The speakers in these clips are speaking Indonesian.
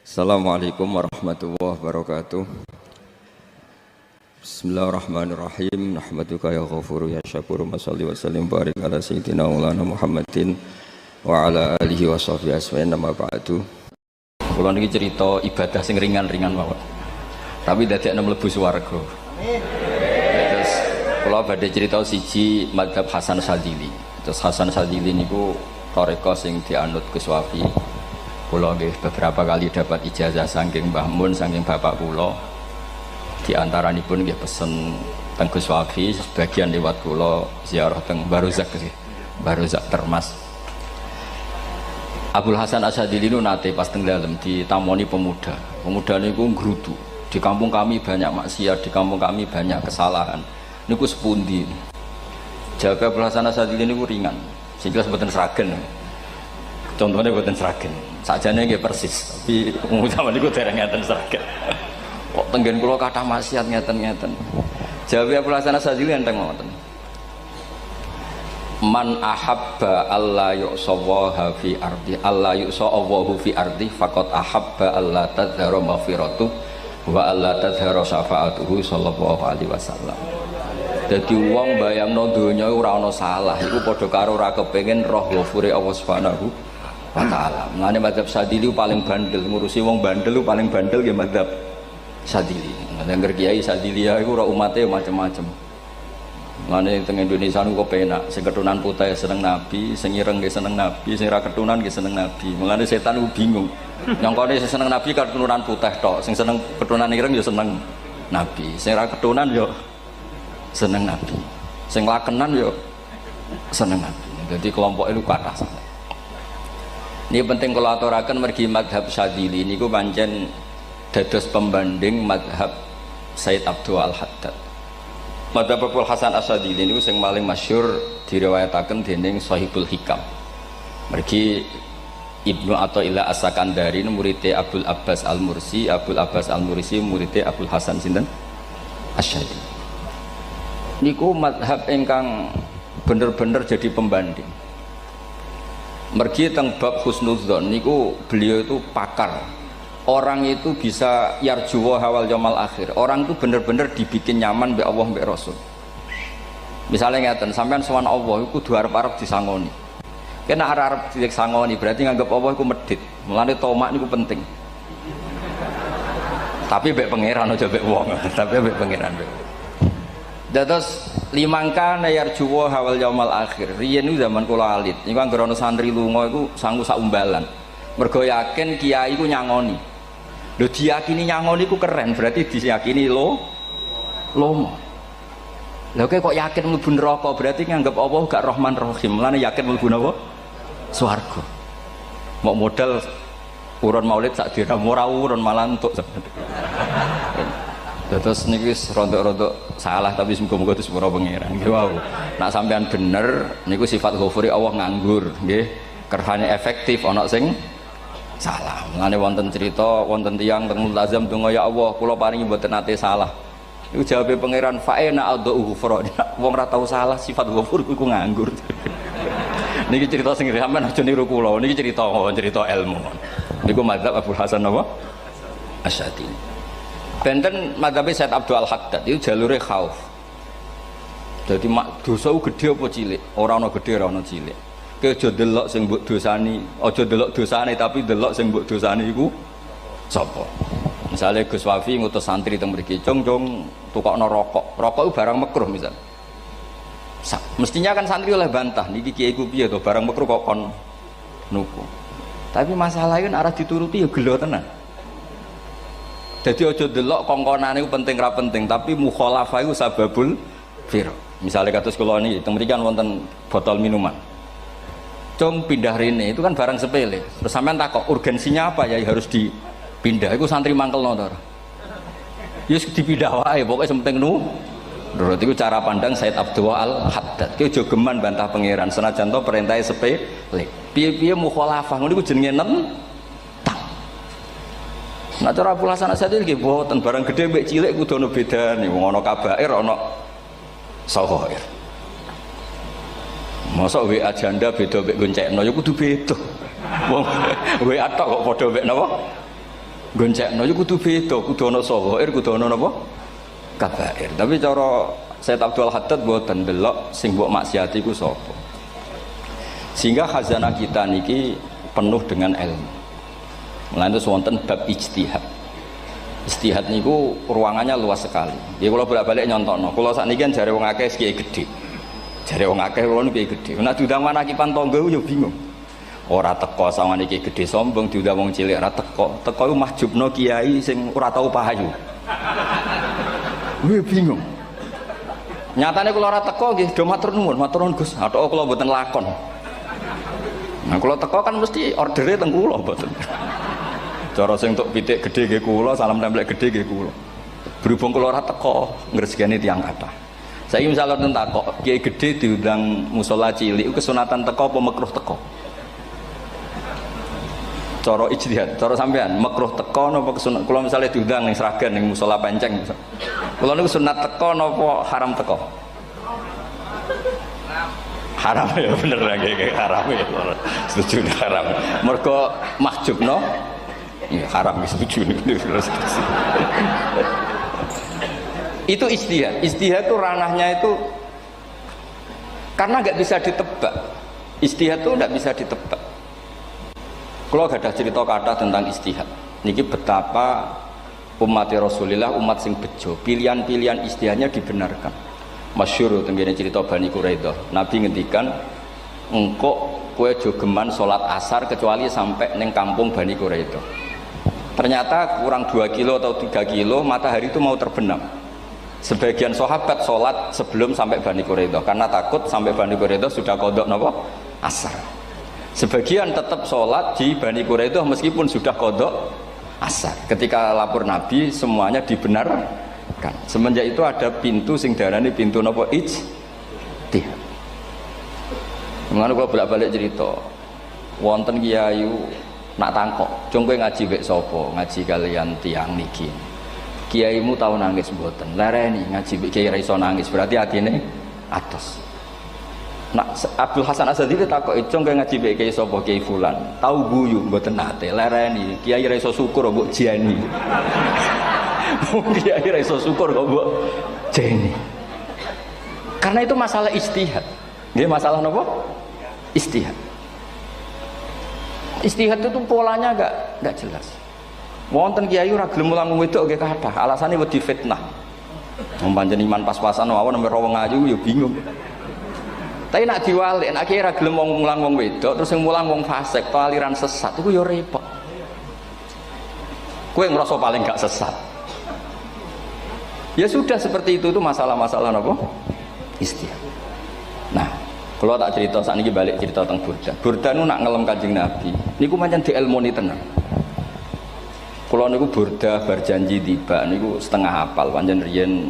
Assalamualaikum warahmatullahi wabarakatuh. Bismillahirrahmanirrahim. Nahmaduka ya ghafuru ya syakuru. Mashalli wa sallim barik ala sayyidina maulana Muhammadin wa ala alihi wa sahbihi asma'in nama ba'du. Kula niki cerita ibadah sing ringan-ringan mawon. Tapi dadekne mlebu swarga. Terus kula badhe cerita siji mazhab Hasan Sadzili. Terus Hasan Sadzili niku thariqah sing dianut Gus Wafi. Kula nggih beberapa kali dapat ijazah saking Mbah Mun, saking bapak kula. Di antaranipun nggih pesen teng Gus Wafi, sebagian lewat kula ziarah teng Baruzak sih. Baruzak Termas. Abdul Hasan Asyadzili itu nate pas teng dalem ditamoni pemuda. Pemuda niku ngrudu. Di kampung kami banyak maksiat, di kampung kami banyak kesalahan. Niku sepundi? Jawab Abdul Hasan Asyadzili niku ringan. Sing jelas mboten sragen. Contohnya mboten sragen. Sakjane nggih persis, tapi zaman niku dereng ngeten sragen. Kok tenggen kula kathah maksiat ngeten-ngeten. Jawab Abdul Hasan Asyadzili enteng mawon. Man ahabba alla yu'sawaha fi ardi alla yu'sawahu fi ardi faqad ahabba alla tadhara maghfiratu wa alla tadhara syafaatuhu sallallahu alaihi wasallam. Dadi wong bayangno donya ora ana salah iku padha karo ora kepengin roh ghafure Allah Subhanahu wa taala. Mulane mazhab Sadzili paling bandel, ngurusi wong bandel paling bandel nggih mazhab Sadzili. Angger kiai Sadzili iku ora umate macam-macam. Mulane teng Indonesia niku penak, sing keturunan putih seneng Nabi, sing ireng nggih seneng Nabi, sing ora keturunan nggih seneng Nabi. Mulane setan niku bingung. Nyongkone sing seneng Nabi keturunan putih tok, sing seneng keturunan ireng ya seneng Nabi, sing ora keturunan ya seneng Nabi, sing lakenan ya seneng Nabi. Jadi kelompok itu kathah sangat. Ini penting kalau aturaken mergi mazhab Sadzili niku pancen dados pembanding mazhab Said Abdul Al-Haddad. Mazhab Abdul Hasan Asyadzili niku sing paling masyhur diriwayataken dening Shahibul Hikam. Mergi Ibnu Athaillah As-Sakandari muridé Abdul Abbas Al-Mursi, Abdul Abbas Al-Mursi muridé Abdul Hasan sinten Asyadzili. Niku mazhab ingkang bener-bener jadi pembanding. Mergi teng bab husnudzon niku beliau itu pakar. Orang itu bisa yarjuwa hawal yaumil akhir. Orang itu bener-bener dibikin nyaman mbek Allah mbek Rasul. Misalnya ngeten, sampean sowan Allah iku kudu arep-arep disangoni. Kena arep disangoni berarti nganggep Allah iku medhit. Mulane tomak niku penting. Tapi mbek pangeran aja mbek wong, tapi mbek pangeran mbek. Dados limangka yarjuwa hawal yaumil akhir. Riyen niku zaman kula alit. Niku anggere ana santri lunga iku sangu sak umbalan. Mergo yakin kiai iku nyangoni. Lho diyakini nyangoni ku keren, berarti diyakini lomo. Lha kok yakin mlebu neraka, berarti nganggep Allah gak Rahman Rahim. Lan yakin mlebu napa? Swarga. Mok modal urun maulid sak dina ora urun malah entuk. Terus niki rontok-rontok salah tapi muga-muga itu sepura pangeran. Nggih wau. Nek sampean bener niku sifat ghafuri Allah nganggur, nggih. Kerhane efektif ana sing salah. Mulane wonten cerita wonten tiyang teng multazam donga ya Allah kula paringi mboten nate salah. Iku jawabe pangeran fa'ina adhu ghufra. Wong ora tau salah sifat ghafur iku nganggur. Niki cerita sing sampean aja niru kula. Niki cerita ilmu. Niku mazhab Abdul Hasan apa? Asyadzili. Benten mazhab Said Abdul Al-Haddad itu jalure khauf. Dadi dosa gedhe apa cilik? Ora ana gedhe ora ana cilik. Kowe aja delok sing mbok dosani, aja delok dosane tapi delok sing mbok dosani iku sapa. Misale Gus Wafi ngutus santri teng mriki, "Cung, tukokno rokok." Rokok itu barang makruh misal. Mestinya kan santri oleh bantah, niki kiai ku piye to barang makruh kok kon nuku. Tapi masalahnya kan arah dituruti ya gelo tenan. Jadi aja delok kongkonane iku penting ra penting, tapi mukhalafah iku sababul fir. Misale kados kula niki teng mriki kan wonten botol minuman. Cung pindah rene itu kan barang sepele. Terus sampean takok urgensinya apa ya harus dipindah. Iku santri mangkelno to. Ya dipindah wae pokoke penting nu. Menurut iku cara pandang Said Abdul Al-Haddad. Ki aja geman bantah pangeran senajan to perintahe sepele. Piye-piye mukhalafah ngono iku jenenge nentang. Nah cara Abdul Hasan Asyadzili nggih boten barang gedhe mbek cilik kudu ana bedane. Wong ana kabair ana saghair. Masa WA janda beda mbek goncekno ya kudu beda. Wong WA tok kok padha mbek napa? goncekno yo kudu beda, kudu ana sawair, kudu ana napa? Kabair. Tapi cara Sayyid Abdul Haddad mboten delok sing mbok maksiati ku sapa. Sehingga khazanah kita niki penuh dengan ilmu. Mulane terus wonten bab ijtihad. Ijtihad niku ruangannya luas sekali. Ya kula bolak-balik nyontokno. Kula sakniki kan jare wong akeh kiai gedhe. Jare wong akeh kula niku kiai gedhe. Nek diundang manakipan tangga yo bingung. Ora teko sawane kiai gedhe sombong diundang wong cilik ora teko. Teko iku mahjubno kiai sing ora tau pahayu. Kuwi bingung. Nyatane kula ora teko nggih do matur nuwun Gus. Athok kula mboten lakon. Nah kula teko kan mesti ordere teng kula mboten. Cara sing entuk pitik gedhe nggih kula, salam templek gedhe nggih kula. Berhubung kula ora teko ngresgeni tiyang kathah. Saiki misal wonten takok, kiai gedhe diundang musala cilik kesunatan teko apa makruh teko? Cara ijtihad, cara sampean makruh teko napa kesunat? Kula misale diundang ning Sragen ning musala Penceng. Kula niku sunat teko napa haram teko? Haram ya bener lagi haram ya. Setuju haram. Mergo mahjubno ya haram setuju niku. Itu ijtihad. Ijtihad itu ranahnya itu karena nggak bisa ditebak. Ijtihad itu nggak bisa ditebak. Kalau ada cerita kata tentang ijtihad, niki betapa umat Rasulullah umat sing bejo, pilihan-pilihan ijtihadnya dibenarkan. Masyhur tentang cerita Bani Quraidah. Nabi ngendikan, engkau kue jogeman sholat asar kecuali sampai neng kampung Bani Quraidah. Ternyata kurang 2 kilo atau 3 kilo matahari itu mau terbenam. Sebagian sahabat sholat sebelum sampai Bani Quraidah karena takut sampai Bani Quraidah sudah kodok napa asar. Sebagian tetap sholat di Bani Quraidah meskipun sudah kodok asar. Ketika lapor Nabi semuanya dibenarkan. Semenjak itu ada pintu sing darani pintu napa ijtihad. Mengenai kalau bolak-balik cerita, wonten kiai nak tangkok, jongko ngaji bek sopo, ngaji kalian tiang niki. Kiaimu tahu nangis mboten, lereni ngaji bek kiai ra iso nangis, berarti atine atos. Nak Abdul Hasan Asadi takok jongko ngaji bek kiai sopo kiai fulan, tahu guyu mboten nate, lereni kiai ra iso syukur mbok jeni. Kiai ra iso syukur kok mbok jeni. Karena itu masalah ijtihad. Nggih masalah napa? Ijtihad. Ijtihad itu polanya enggak jelas. Wonten kiai ora gelem mulang wedok nggih kathah, alasane wedi fitnah. Wong pancen iman pas-pasan mawon nembe wong ayu ya bingung. Tapi nak diwalik, nak kiai ora gelem mulang wong wedok, terus sing mulang wong fasik, to aliran sesat iku ya repot. Kowe ngrasa paling gak sesat. Ya sudah seperti itu masalah-masalah napa? Ijtihad. Nah, kalau tak cerita saat ini balik cerita tentang Burda. Burda nu nak ngelem Kanjeng Nabi. Niku pancen dielmoni tenan. Kalau niku Burda berjanji tiba niku setengah hafal. Pancen riyen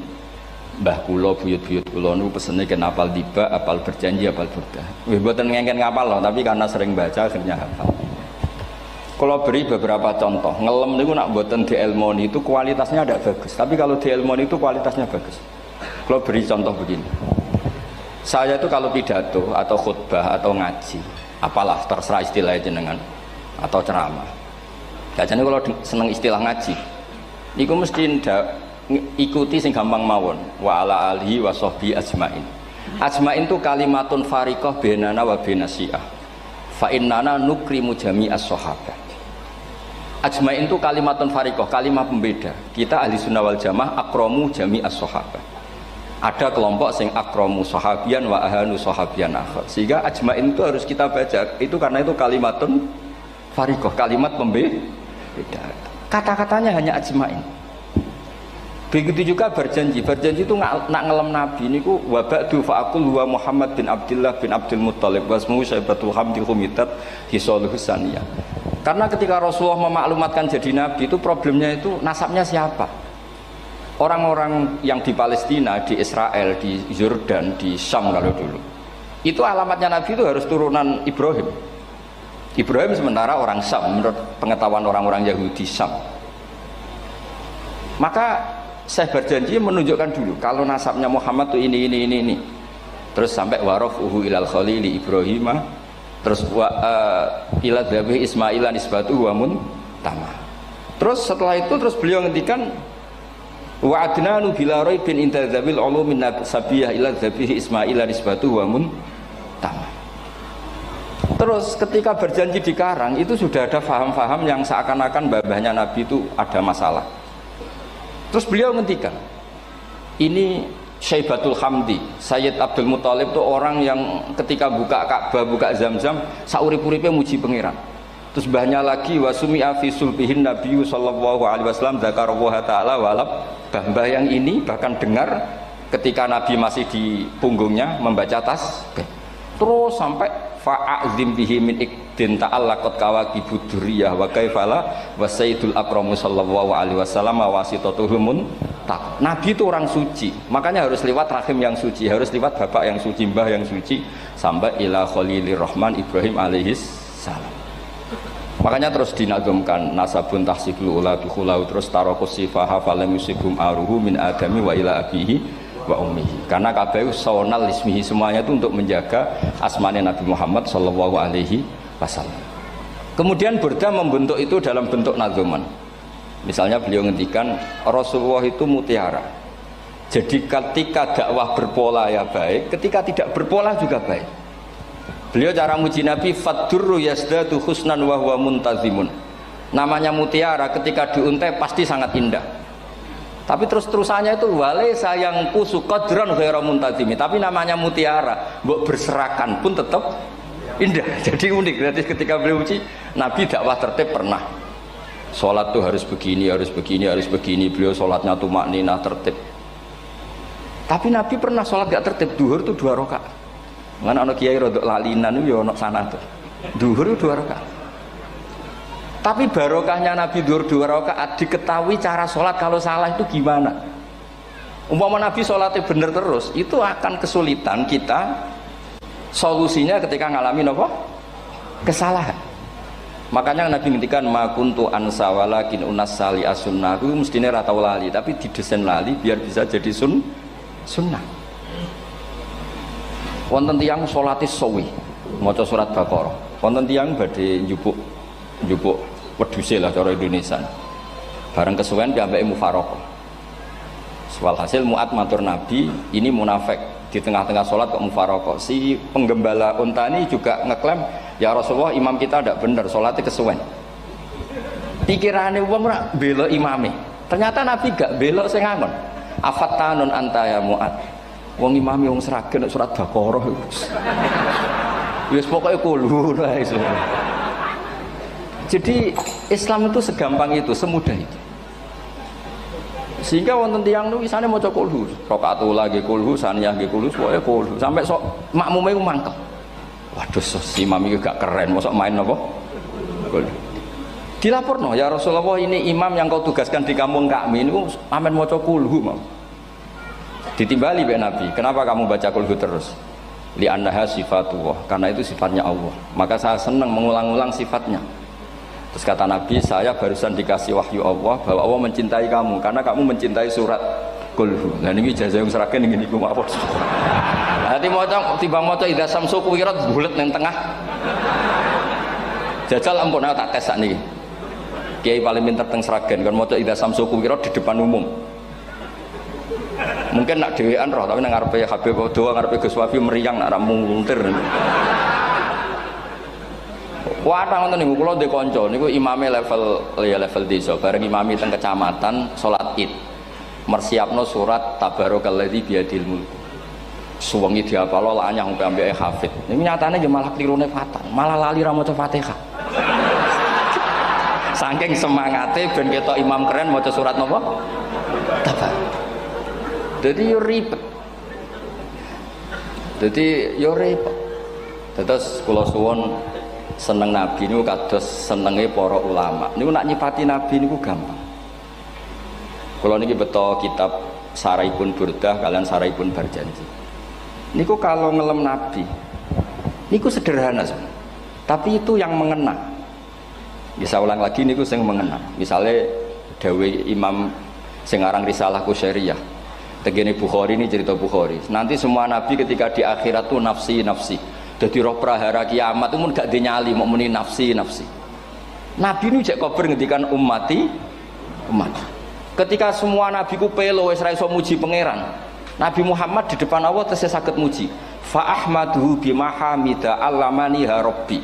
mbah kula buyut-buyut kula niku pesene ken hafal tiba, hafal berjanji, hafal Burda. Wis mboten ngengken ngapal loh, tapi karena sering baca akhirnya hafal. Kalau beri beberapa contoh, ngelem niku nak mboten dielmoni itu kualitasnya tidak bagus. Tapi kalau dielmoni itu kualitasnya bagus. Kalau beri contoh begini. Saya itu kalau pidato atau khutbah atau ngaji, apalah terserah istilah jenengan atau ceramah. Biasanya kalau seneng istilah ngaji, niku mesti ikuti sing gampang mawon. Wa ala alihi wa sahbi ajmain. Ajmain itu kalimatun fariqah bainana wa bainasyiah. Fa innana nukrimu jami'as sahabat. Ajmain itu kalimatun fariqah, kalimat pembeda. Kita ahli sunnah wal jamaah akramu jami'as sahabat. Ada kelompok sing akramu sahabian wa ahanu sahabian akhir. Sehingga ajmain itu harus kita baca. Itu karena itu kalimatun fariqah, kalimat pembeda. Kata-katanya hanya ajmain. Begitu juga berjanji. Berjanji itu nak ngelem Nabi niku wa ba'du fa'aqul wa Muhammad bin Abdullah bin Abdul Muttalib wasmuhu Syaibatul Hamdi Khumitat Hisaluhus Saniyah. Karena ketika Rasulullah memaklumatkan jadi Nabi itu problemnya itu nasabnya siapa? Orang-orang yang di Palestina, di Israel, di Yordan, di Syam kalau dulu itu alamatnya Nabi itu harus turunan Ibrahim. Ibrahim sementara orang Syam menurut pengetahuan orang-orang Yahudi Syam. Maka saya berjanji menunjukkan dulu kalau nasabnya Muhammad itu ini. Terus sampai warafuhu ilal khalili Ibrahim, terus ila dzabih Ismailan nisbatu wa mun tamah. Terus setelah itu terus beliau ngendikan wa adnanu bila raibin inda dzabil ulumin sabiyah ila dzabihi ismail nisbatu wa mun tamam. Terus ketika berjanji di Karang itu sudah ada faham-faham yang seakan-akan babahnya Nabi itu ada masalah. Terus beliau ngendikan ini Syaibatul Hamdi, Sayyid Abdul Muthalib itu orang yang ketika buka Ka'bah, buka Zam-Zam, saurip-uripe muji pangeran. Terus banyak lagi wasumi'a fi sulbihin Nabi sallallahu alaihi wasallam dzakarallaha ta'ala walab. Mbah yang ini bahkan dengar ketika Nabi masih di punggungnya membaca tasbih. Terus sampai fa'azim bihi min ikdin ta'allaqat kawakibud durriyah wa kaifala wa sayyidul akramu sallallahu alaihi wasallam wasitatuhumun tak. Nabi itu orang suci, makanya harus lewat rahim yang suci, harus lewat bapak yang suci, mbah yang suci, sampai ila khalilir rahman Ibrahim alaihis salam. Makanya terus dinagumkan nasabun tahsibul ula bikhulau, terus tarokus sifaha falam yusibhum aruhu min adami wa ila abihi wa ummihi. Karena kabeh sonal ismihi, semuanya itu untuk menjaga asmane Nabi Muhammad sallallahu alaihi wasallam. Kemudian Burda membentuk itu dalam bentuk nazuman. Misalnya beliau ngendikan Rasulullah itu mutiara. Jadi ketika dakwah berpola ya baik, ketika tidak berpola juga baik. Beliau cara muji Nabi faddurru yazdatu husnan wa huwa muntazimun. Namanya mutiara ketika diuntai pasti sangat indah. Tapi terus-terusannya itu wale sayang pusu qadran ghairu muntazimi. Tapi namanya mutiara, mbok berserakan pun tetap indah. Jadi unik. Berarti ketika beliau muji Nabi dakwah tertib pernah. Salat tuh harus begini, harus begini, harus begini. Beliau salatnya tumakninah tertib. Tapi Nabi pernah salat gak tertib, duhur tuh 2 rakaat. Mana anak kiai rodok lalinan itu ya anak sana tuh. Duhur itu 2 rakaat. Tapi barokahnya Nabi duhur 2 rakaat diketahui cara sholat kalau salah itu gimana. Umpama Nabi sholatnya bener terus, itu akan kesulitan kita solusinya ketika ngalamin apa? Kesalahan. Makanya Nabi ngendikan ma kuntu ansa walakin unas sali as-sunnah. Itu mestine ra tau lali, tapi didesain lali biar bisa jadi sunnah. Wonten tiyang salate suwi maca surat Baqarah, wonten tiyang badhe njupuk wedhuse lah cara Indonesia. Bareng kesuwen piambake mufaraqah. Walhasil Mu'ad matur Nabi, ini munafik di tengah-tengah sholat kok mufaraqah. Si penggembala unta ini juga ngeklaim, ya Rasulullah imam kita tidak benar, sholatnya kesuwen. Pikirannya wong ora bela imame. Ternyata Nabi gak belok sing ngangon. Afattanun anta ya Mu'ad. Wong imam wong seragen surat Baqarah iku. Wis pokoke kulo lah iso. Jadi Islam itu segampang itu, semudah itu. Sehingga wonten tiyang niku isane maca kulhu, rakaat ula nggih kulhu, saniyah nggih kulhu, pokoke kulhu. Sampai sok makmume ku mangkel. Waduh, si imam iki gak keren, mosok main apa? Kulhu. Dilaporno, ya Rasulullah ini imam yang kau tugaskan di kampung kami niku amen maca kulhu, Mam. Ditimbali be Nabi, kenapa kamu baca kulhu terus? Li annaha sifatullah, karena itu sifatnya Allah. Maka saya senang mengulang-ulang sifatnya. Terus kata Nabi, saya barusan dikasih wahyu Allah bahwa Allah mencintai kamu karena kamu mencintai surat kulhu. Nah ini ijazah yang seragam ini ku apa? Nanti maca timbang maca idza samsu kuwirat bulet ning tengah. Jajal ampun tak tes sakniki. Kiai paling pinter teng seragam kan maca idza samsu kuwirat di depan umum. Mungkin nak dhewean roh tapi nang ngarepe Habib doa ngarepe Gus Wafi meriang nak ra muntir. Wah, ngoten niku kula ndek kanca niku imame level desa, bareng imami teng kecamatan salat Id. Mersiapno surat Tabarakalladzi biyadil mulk. Suwengi diapalo anyah sampai ambeke hafid. Niku nyatane nggih malah klirune fatal, malah lali ra maca Fatihah. Saking semangate ben ketok imam keren maca surat napa? Tabar. Jadi yo ribet. Terus kula suwun seneng Nabi niku kados senenge para ulama. Niku nak nyipati Nabi niku gampang. Kula niki beto kitab Saraipun Burdah kalian Saraipun Barjanji. Niku kalau ngelem Nabi niku sederhana sebenarnya. Tapi itu yang mengena. Bisa ulang lagi niku sing mengena. Misalnya dawuh Imam sing aran Risalah Qusyariyah. Tegene Bukhari ini cerita Bukhari. Nanti semua nabi ketika di akhirat tuh nafsi. Jadi roh prahara kiamat itu pun gak dinyali mau muni nafsi. Nabi ini jek kober ngendikan ummati umat. Ketika semua nabi ku pelo wis ra iso muji pangeran, Nabi Muhammad di depan Allah tesih saged muji. Fa ahmaduhu bima hamida allamani ha rabbi.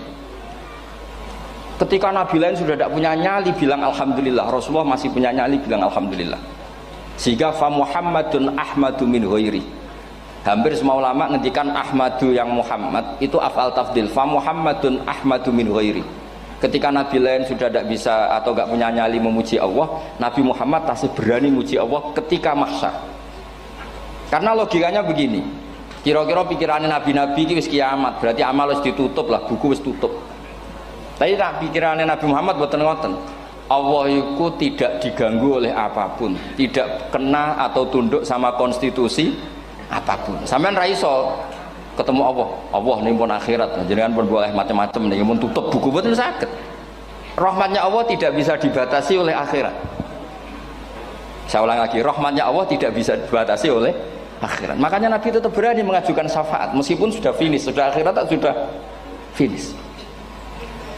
Ketika nabi lain sudah tidak punya nyali bilang alhamdulillah, Rasulullah masih punya nyali bilang alhamdulillah. Sehingga fa Muhammadun ahmadu min ghairi. Hampir semua ulama ngendikan ahmadu yang Muhammad itu af'al tafdil. Fa Muhammadun ahmadu min ghairi. Ketika nabi lain sudah tidak bisa atau tidak punya nyali memuji Allah, Nabi Muhammad masih berani memuji Allah ketika mahsyar. Karena logikanya begini, kira-kira pikirannya nabi-nabi ini wis kiamat, berarti amal wis ditutup lah, buku wis tutup. Tapi pikirannya Nabi Muhammad boten ngoten. Allah itu tidak diganggu oleh apapun, tidak kena atau tunduk sama konstitusi apapun. Sampean ra iso ketemu Allah, Allah ning pun akhirat, jenengan pun boleh macam-macam nih, mun tutup buku boten saged. Rahmatnya Allah tidak bisa dibatasi oleh akhirat. Saya ulang lagi, rahmatnya Allah tidak bisa dibatasi oleh akhirat. Makanya Nabi tetap berani mengajukan syafaat meskipun sudah finish, sudah akhirat sudah finish.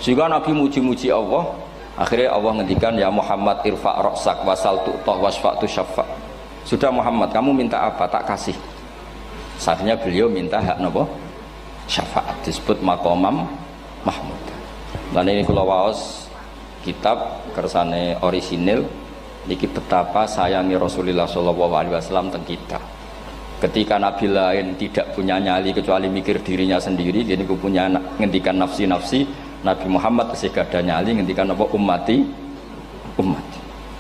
Sehingga Nabi muji-muji Allah, akhirnya Allah ngendikan ya Muhammad irfa' ra'sak wasal tu'tah wasfa'tu syafa'. Sudah Muhammad, kamu minta apa tak kasih. Saatnya beliau minta hak napa? Syafaat, disebut maqamam mahmud. Lan ini kula waos kitab kersane orisinil niki betapa sayangi Rasulullah sallallahu alaihi wasallam teng kita. Ketika nabi lain tidak punya nyali kecuali mikir dirinya sendiri, jadi aku punya ngendikan nafsi-nafsi, Nabi Muhammad masih gak ada nyali ngendikan apa ummati.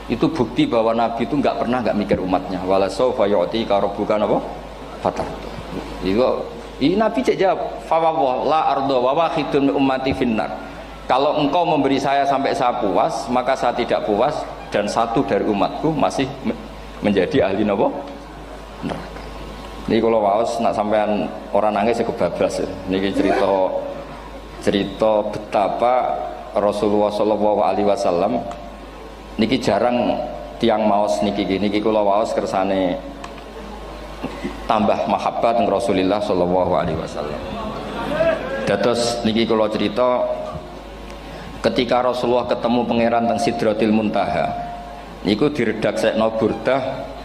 Itu bukti bahwa nabi itu nggak pernah nggak mikir umatnya. Wala sawfa yu'tika rabbuka apa? Fatartu. Ini nabi cek jawab, fa la ardo wa wahidun ummati finnar. Kalau engkau memberi saya sampai saya puas, maka saya tidak puas dan satu dari umatku masih menjadi ahli napa? Neraka. Ini kalau waos nak sampean orang nangis kebablas. Niki cerita betapa Rasulullah Shallallahu Alaihi Wasallam niki jarang tiang maos niki kalau waos kersane tambah mahabbat dengan Rasulullah Shallallahu Alaihi Wasallam. Dados niki kalau cerita ketika Rasulullah ketemu pangeran teng Sidratil Muntaha niku diredaksekno burdah.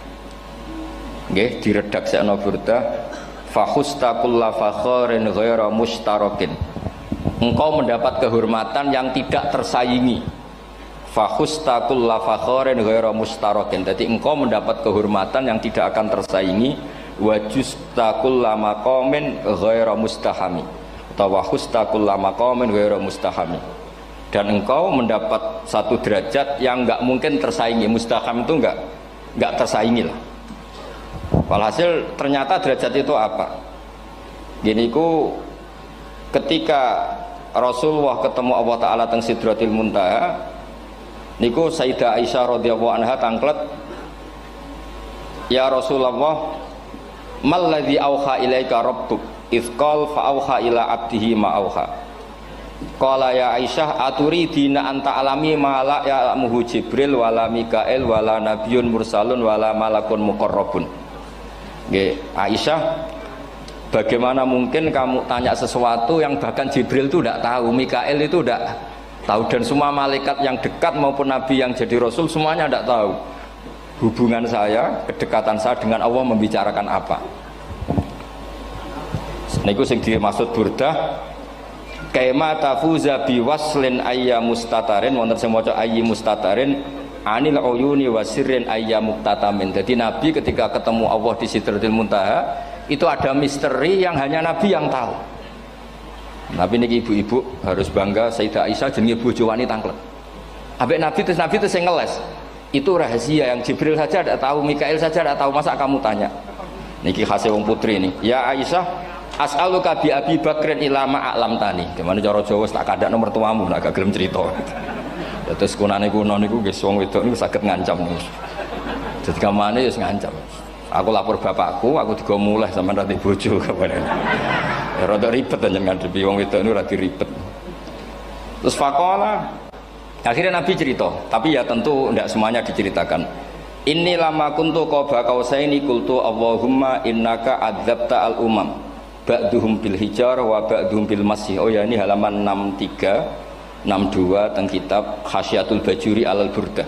Nggih, diredaksekno burdah fakhusta kulla fakharin ghaira mustarakin. Engkau mendapat kehormatan yang tidak tersaingi. Fakhusta kulla fakharin ghaira mustarakin. Jadi engkau mendapat kehormatan yang tidak akan tersaingi. Wa justa kulla maqamin ghaira mustahami. Atau wakhusta kulla maqamin ghaira mustahami. Dan engkau mendapat satu derajat yang enggak mungkin tersaingi. Mustaham itu enggak tersaingi lah. Walhasil ternyata derajat itu apa? Gini ku ketika Rasulullah ketemu Allah Ta'ala teng Sidratil Muntaha niku Sayyidah Aisyah radhiyallahu anha tangklet, ya Rasulullah mal ladzi auha ilaika rabbuk idz qala fa auha ila abdihi ma auha. Qala ya Aisyah aturidina anta alami ma la ya'lamuhu Jibril wala Mikail wala nabiyyun mursalun wala malakun muqarrabun. Nggih, Aisyah, bagaimana mungkin kamu tanya sesuatu yang bahkan Jibril itu tidak tahu, Mikail itu tidak tahu, dan semua malaikat yang dekat maupun nabi yang jadi rasul semuanya tidak tahu hubungan saya, kedekatan saya dengan Allah membicarakan apa. Niku sing dimaksud burdah kaima tafuza biwaslin ayya mustatarin, wonten sing maca ayyi mustatarin anil uyuni wasirrin ayya muktatamin. Jadi nabi ketika ketemu Allah di Sidratil Muntaha itu ada misteri yang hanya nabi yang tahu. Nabi niki ibu-ibu harus bangga, Sayyidah Aisyah jenenge bojo wani tangklet. Ambek nabi itu sing ngeles. Itu rahasia yang Jibril saja tidak tahu, Mikail saja tidak tahu, masa kamu tanya? Niki khase wong putri ini. Ya Aisyah, as'aluka bi Abi Bakrin ila ma a'lamtani. Gimana cara Jawa tak kadak nomor tuamu nak gak gelem cerita. Terus kunane kuno niku nggih wong wedok niku saged ngancam niku. Dadi kamane wis ngancam. Aku lapor bapakku, aku digo mulih sampean rati bojo kabare. Ya rada ribet njenengan ngadepi wong wedok niku rada ribet. Terus faqala akhirnya Nabi cerita, tapi ya tentu tidak semuanya diceritakan. Inni lama kuntu qaba qausaini qultu Allahumma innaka adzabta al umam ba'duhum bil hijar wa ba'duhum bil masih. Oh ya, ini halaman 63 62 teng kitab Khasyatul Bajuri alal Burdah.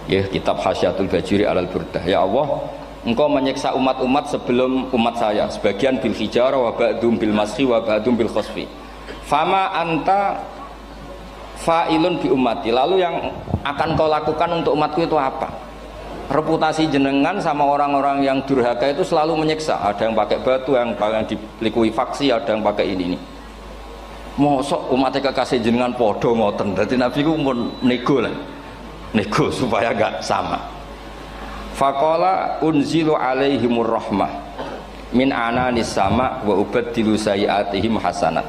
Ya, kitab Hasyatul Bajuri alal Burdah. Ya Allah, Engkau menyiksa umat-umat sebelum umat saya, sebagian bil hijarah wa ba'dum bil masri wa ba'dum bil khosfi. Fama anta fa'ilun bi ummati. Lalu yang akan kau lakukan untuk umatku itu apa? Reputasi jenengan sama orang-orang yang durhaka itu selalu menyiksa. Ada yang pakai batu, yang dilikuifaksi, faksi, ada yang pakai ini. Mosok umatnya kekasih jenengan podo ngoten. Jadi Nabi ku pun nego lah, nego supaya gak sama. Faqala unzilu alaihimur rahmah min ananis sama wa ubaddilu sayiatihim hasanat.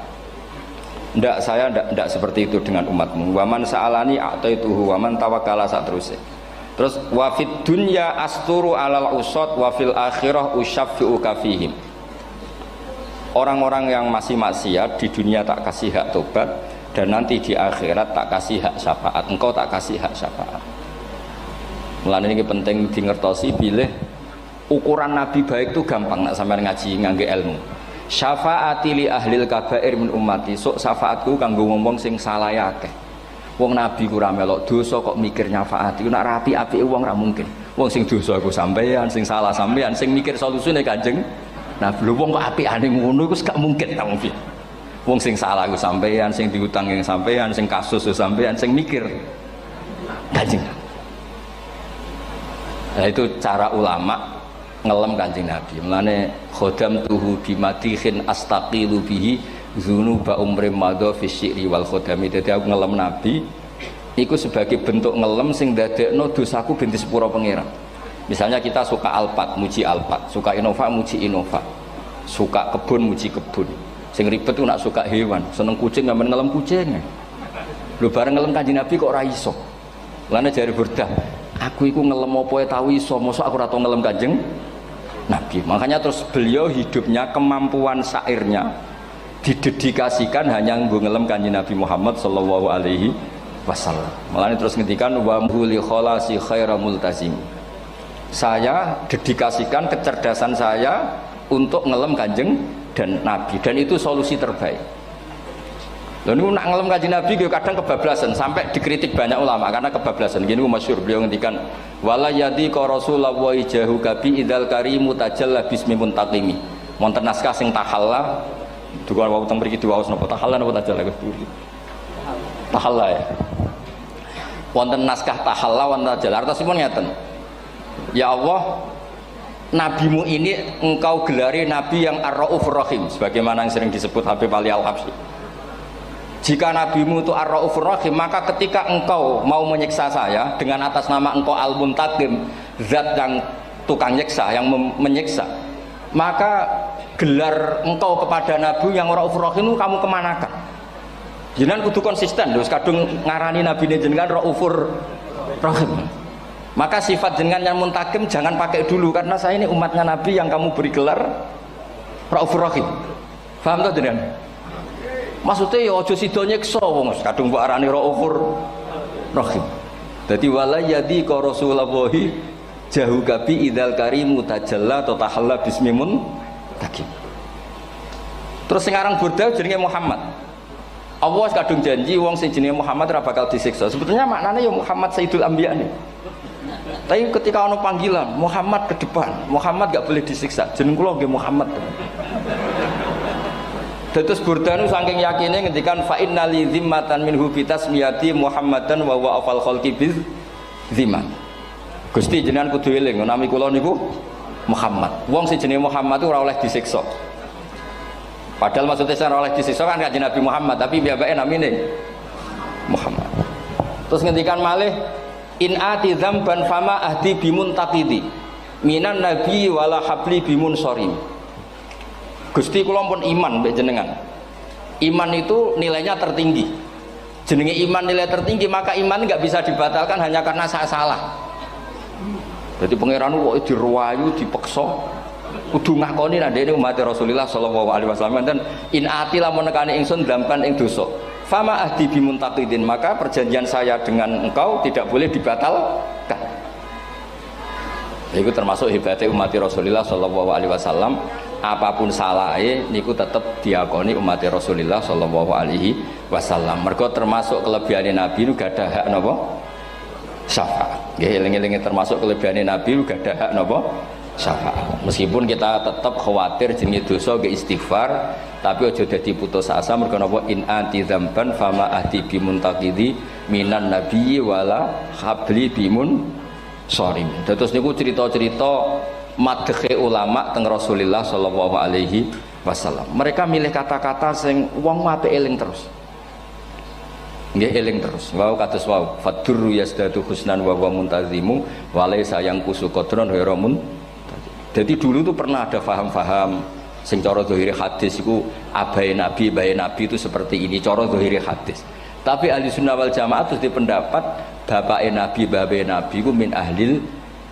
Ndak, saya ndak seperti itu dengan umatmu. Waman sa'alani a'taituhu waman tawakkala saterusé. Terus wafid dunya asturu alal usad wa fil akhirah usyaffi'u kafihim. Orang-orang yang masih maksiat di dunia tak kasih hak tobat, dan nanti di akhirat tak kasih hak syafaat. Engkau tak kasih hak syafaat. Mulane ini penting dingertosi bilih ukuran nabi baik itu gampang nak sampean ngaji ngangge ilmu. Syafaati li ahlil kabair min ummati. Sok syafaatku kanggo wong sing salah akeh. Wong nabi ku ora melok dosa kok mikir nyafaati. Nek rapi-apike wong ora mungkin. Wong sing dosa iku sampean, sing salah sampean, sing mikir solusine Kanjeng. Nah, lho wong kok apikane ngono iku gak mungkin ta wong piye. Wong sing salah iku sampean, sing diutang yang sampean, sing kasus yo sampean, sing mikir Kanjeng. Nah, itu cara ulama ngelem Kanjeng Nabi. Mulane khodam tuhu bimadikhin astaqilu bihi zunuba umrim madha fi syi'ri wal khodami. Dadi aku ngelem Nabi iku sebagai bentuk ngelem sing dadekno dosaku ben disepuro pangeran. Misalnya kita suka Alphard, muji Alphard, suka Innova, muji Innova, suka kebun, muji kebun. Sing ribet ku nak suka hewan, seneng kucing nggak ngelem kucing. Lho bareng ngelem Kanjeng Nabi kok ora iso. Lane jari Burdah, aku iku ngelem apa tau iso, mosok aku ora tau ngelem Kanjeng Nabi. Makanya terus beliau hidupnya, kemampuan syairnya didedikasikan hanya nggo ngelem Kanjeng Nabi Muhammad sallallahu alaihi wasallam. Mulane terus ngendikan wa huli kholasi khaira multazim. Saya dedikasikan kecerdasan saya untuk ngelem Kanjeng dan Nabi, dan itu solusi terbaik. Lalu nak ngelem Kanjeng Nabi kadang kebablasan sampai dikritik banyak ulama karena kebablasan. Gini masyhur beliau ngendikan wala yadi ka rasulullah wa jahu kabi idzal karimu tajalla bismi muntaqimi. Wonten naskah sing tahalla duka wau teng mriki diwaos napa tahalla napa tajalla Gusti. Tahalla ya. Wonten naskah tahalla wonten tajalla. Artosipun ngeten. Ya Allah, nabimu ini engkau gelari nabi yang ar-raufur rahim, sebagaimana yang sering disebut Habib Ali Al-Habsyi. Jika nabimu itu ar-raufur rahim, maka ketika engkau mau menyiksa saya dengan atas nama engkau al-muntaqim, zat yang tukang nyiksa, yang menyiksa, maka gelar engkau kepada nabi yang raufur rahim itu kamu kemanakan? Jenengan kudu konsisten, terus kadung ngarani nabi ini jenengan raufur rahim. Maka sifat jenengan yang muntakim jangan pakai dulu, karena saya ini umatnya Nabi yang kamu beri gelar Raufur Rahim. Paham tak jenengan? Maksudnya ya aja sida nyiksa wong kadung mbok arani Raufur Rahim. Dadi wala yadi ka Rasulullahi jahu kabi idzal karimu tajalla tatahalla bismimun takim. Terus sing aran Burda jenenge Muhammad. Allah kadung janji wong sing jenenge Muhammad ora bakal disiksa. Sebetulnya maknanya ya Muhammad Sayyidul Anbiya nih. Tapi ketika ono panggilan Muhammad ke depan, Muhammad gak boleh disiksa. Jeneng kula nggih Muhammad. Terus Burdanu saking yakine ngendikan fa innali zimmatan minhu bi tasmiyati Muhammadan wa huwa afal khalqi biz zimman. Gusti jenengan kudu eling nami kula niku Muhammad. Wong sing jenenge Muhammad ora oleh disiksa. Padahal maksudnya ora oleh disiksa kan kanjeng Nabi Muhammad, tapi piyambake namine Muhammad. Terus ngendikan malih in ati dzamban fama ahdi bimun taqidi minan nabi wala habli bimun sorim. Gusti kula pun iman mbek jenengan. Iman itu nilainya tertinggi. Jenenge iman nilai tertinggi, maka iman nggak bisa dibatalkan hanya karena saya salah. Jadi pangeran kok diruwayu dipeksa kudu ngakoni nek dene umat Rasulullah sallallahu alaihi wasallam dan in ati lamun nekani ingsun dzamban ing dosa. Fama ahdi bimuntaqidin, maka perjanjian saya dengan engkau tidak boleh dibatalkan. Itu termasuk hebatnya umat Rasulullah sallallahu alaihi wasallam, apapun salahnya niku tetap diakoni umat Rasulullah sallallahu alaihi wasallam. Mergo termasuk kelebihan Nabi niku gadah hak napa? syafaat. Nggih eling-eling termasuk kelebihan Nabi gak ada hak napa syafaat. Meskipun kita tetap khawatir jenenge dosa ge istighfar, tapi aja dadi putus asa mergo napa in anti dzamban fama ahdi bimuntaqidi minan nabiyyi wala habli bimun sorim. Terus niku cerita-cerita madhe ulama teng Rasulullah sallallahu alaihi wasallam. Mereka milih kata-kata sing wong apik eling terus. Nggih eling terus. Wau kados wau fadurru yasdatu husnan wa wa muntazimu wa laisa yang kusu qadron hiramun. Jadi dulu itu pernah ada faham-faham sing cara zahiri hadis iku abai nabi itu seperti ini cara zahiri hadis. Tapi ahli sunnah wal jamaah terus di pendapat bapak nabi iku min ahlil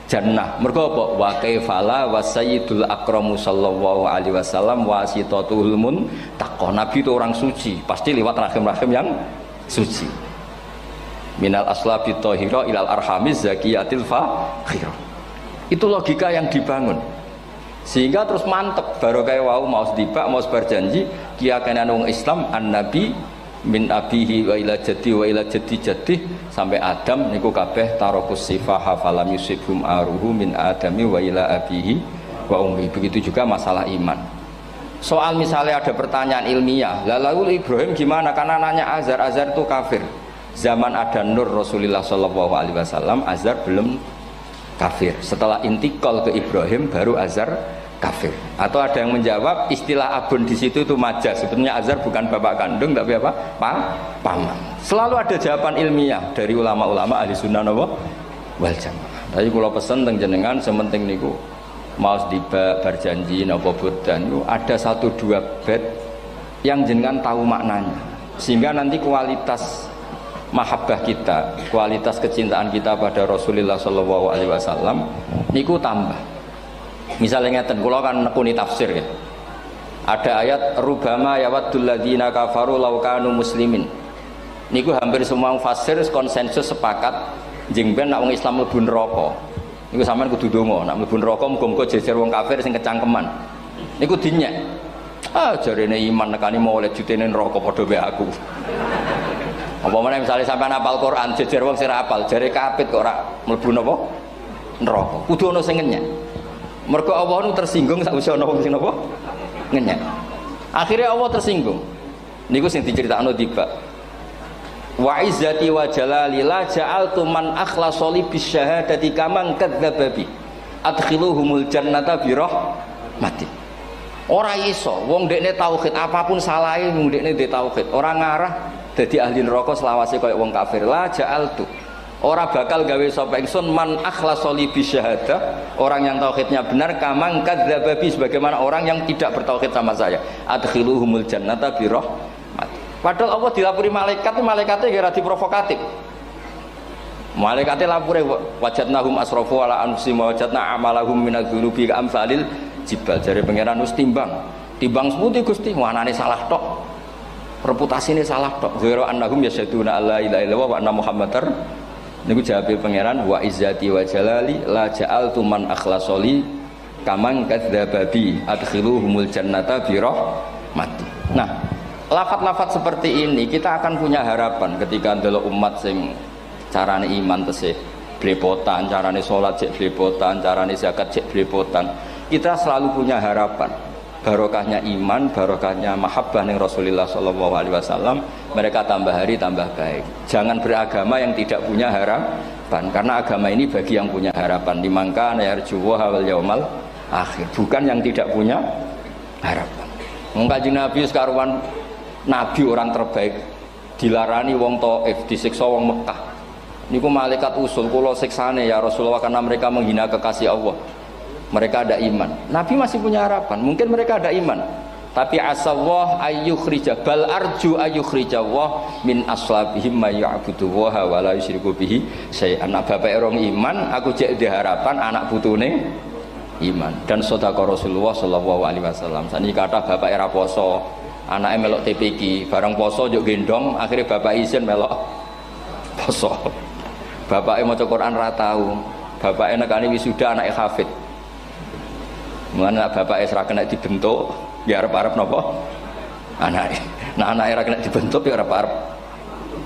jannah. Mergo apa? Wa kaifala wa sayyidul akramu sallallahu alaihi wasallam wasitatul muntaqah. Nabi itu orang suci, pasti lewat rahim-rahim yang suci. Minal aslabi thahira ilal arhamiz zakiyatil fakhirah. Itu logika yang dibangun. Sehingga terus mantep baru kayak wau mau sedibak mau berjanji kiyakan wong Islam an-nabi min abihi wa ila jaddi sampai Adam niku kabeh tarokus sifaha falam yusibhum aruhu min adami wa ila abihi wa ummi. Begitu juga masalah iman. Soal misalnya ada pertanyaan ilmiah, lalu Ibrahim gimana? Karena nanya Azar itu kafir. Zaman ada Nur Rasulullah sallallahu alaihi wasallam, Azar belum kafir. Setelah intikal ke Ibrahim baru Azar kafir. Atau ada yang menjawab istilah abun di situ itu majaz. Sebetulnya Azar bukan bapak kandung tapi apa? Paman. Selalu ada jawaban ilmiah dari ulama-ulama ahli sunnah wal jamaah. Tapi kalau pesen teng jenengan sementing niku mau dibak berjanji napa bodan itu ada 1-2 bait yang jenengan tahu maknanya. Sehingga nanti kualitas mahabbah kita, kualitas kecintaan kita pada Rasulullah sallallahu alaihi wasallam niku tambah. Misalnya ngeten, kula kan nekuni tafsir ya. Ada ayat rubama yawaddul ladzina kafaru law kanu muslimin. Niku hampir semua mufassir konsensus sepakat jeng ben nek wong Islam mlebu neraka. Niku sampean kudu donga, nek mlebu neraka muga-muga jejer wong kafir sing kecangkeman. Niku dinyek. Jarene iman nekani mau oleh jutene neraka padha wae aku. Apa meneh misalnya sampean hafal Quran jejer wong sing hafal jare kapit kok ora mlebu napa neraka. Kudu ana sing ngenyek. Mergo Allah nu tersinggung sakwise ana wong sing napa ngenyek. Akhirnya Allah tersinggung. Niku sing diceritakno tiba. Wa izzati wa jalali la ja'altu man akhlasa li bisyahadati kaman kadzdzaba bi. Adkhiluhumul jannata bi rahmati. Ora iso wong dekne tauhid apapun salahe wong dekne ndek tauhid ora ngarah dadi ahli neraka selawase kaya wong kafir. La ja'altu ora bakal gawe sapa ingsun man akhlasa li bisyahada orang yang tauhidnya benar kamang kadzdzaba bi sebagaimana orang yang tidak bertauhid sama saya. Adkhiluhumul jannata bi rahmati. Padahal Allah dilapuri malaikat, malaikatnya kira diprovokatif. Malaikatnya lapure wajadnahum asrafu ala anfusihim wajadna amalahum minadz-dzunubi ka'amsalil jibal. Jare pangeran wis timbang seputi Gusti, wanane salah tok. Reputasine salah tok. Ghairu annahum yasyaduna alla ilaha illallah wa anna muhammadar. Niku jawabe pangeran wa izzati wa jalali la ja'altu man akhlasoli kamang kadzdzababi adkhiluhumul jannata bi rahmati. Nah, lafat-lafat seperti ini kita akan punya harapan ketika ndelok umat sing carane iman tesih blepotan, carane salat cek blepotan, carane zakat cek blepotan. Kita selalu punya harapan barokahnya iman, barokahnya mahabbah ning Rasulullah sallallahu alaihi wasallam, mereka tambah hari tambah baik. Jangan beragama yang tidak punya harapan, karena agama ini bagi yang punya harapan. Dimangka yarjuwa wal yaumal akhir, bukan yang tidak punya harapan. Kanjeng Nabi sekaruan Nabi orang terbaik dilarani wong Taif, disiksa wong Mekah. Niku malaikat usul kula siksane ya Rasulullah karena mereka menghina kekasih Allah. Mereka ada iman. Nabi masih punya harapan. Mungkin mereka ada iman. Tapi asawah ayyukhrija bal arju ayyukhrijawah min aslabihim may ya'budu wa la yusyriku bihi syai'an. Anak bapak orang iman, aku cek di harapan anak putune iman. Dan sedekah Rasulullah sallallahu alaihi wasallam. Sani kata bapak era poso, anaknya melok TPQ, bareng poso juk gendong, akhirnya bapak izin melok poso. Bapaknya mau Quran ra tau, bapaknya nekani wisuda anaknya hafid. Mulane bapaknya ora kena dibentuk, ya arep-arep napa? Anake. Nah anake ora kena dibentuk ya arep-arep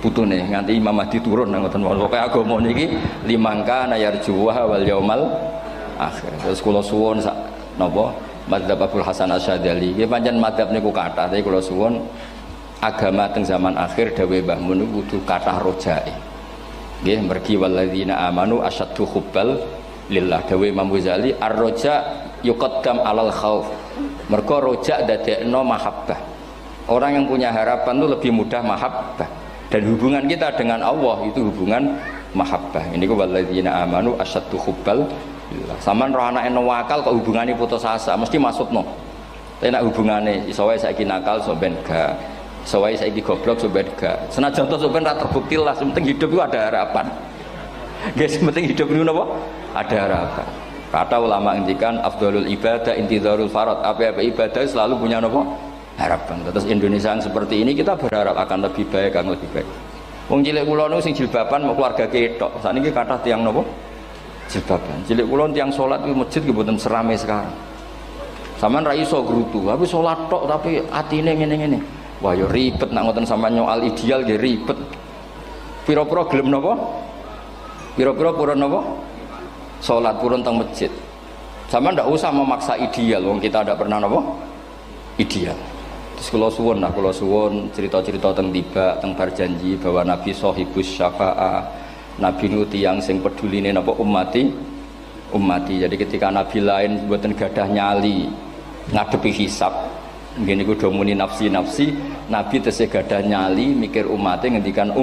putune nganti Imam Mahdi turun nang ngoten pokoke agama niki limangka nayarjuwa wal yaumal akhir. Terus kula suwun sak napa madzhab Abdul Hasan Asyadzali nggih pancen madzhab niku kathah tapi kula suwun agama teng zaman akhir dawuh Mbah Mun kudu kathah rojae. Nggih mergi walladzina amanu asyaddu hubbal lillah dawuh Imam Ghazali ar-roja yuqaddam alal khauf. Mergo roja dadekno mahabbah. Orang yang punya harapan itu lebih mudah mahabbah. Dan hubungan kita dengan Allah itu hubungan mahabbah. Ini ku walladzina amanu asyaddu hubbal lillah. Saman roh anake wakal kok hubungane putus asa mesti maksudno. Tapi nek hubungane iso wae saiki nakal so ben gak. Iso wae saiki goblok so ben gak. Senajan to so ben ra terbukti lah, penting hidup itu ada harapan. Guys, penting hidup itu napa? Ada harapan. Kata ulama ngendikan afdhalul ibadah intizarul farad. Apa-apa ibadah selalu punya napa? Harapan. Terus Indonesia yang seperti ini kita berharap akan lebih baik, akan lebih baik. Wong cilik kula niku sing jilbaban mau keluarga ketok. Sakniki kathah tiyang napa? Jilbaban. Cilik kula tiyang salat di masjid nggih mboten serame sekarang. Sampeyan ra iso grutu, tapi salat tok tapi atine ngene-ngene. Wah ya ribet nak ngoten sampeyan nyoal ideal nggih ribet. Pira-pira gelem napa? Pira-pira purun napa? Salat purun teng masjid. Sampeyan ndak usah memaksa ideal, wong kita ndak pernah napa? Ideal. Terus kula suwun cerita-cerita teng tiba teng berjanji bahwa Nabi sahibus syafa'ah. Nabi nu tiyang sing peduline napa ummati. Jadi ketika Nabi lain mboten gadah nyali ngadepi hisab, ngene iku do muni nafsi, Nabi tesih gadah nyali mikir umate ngendikan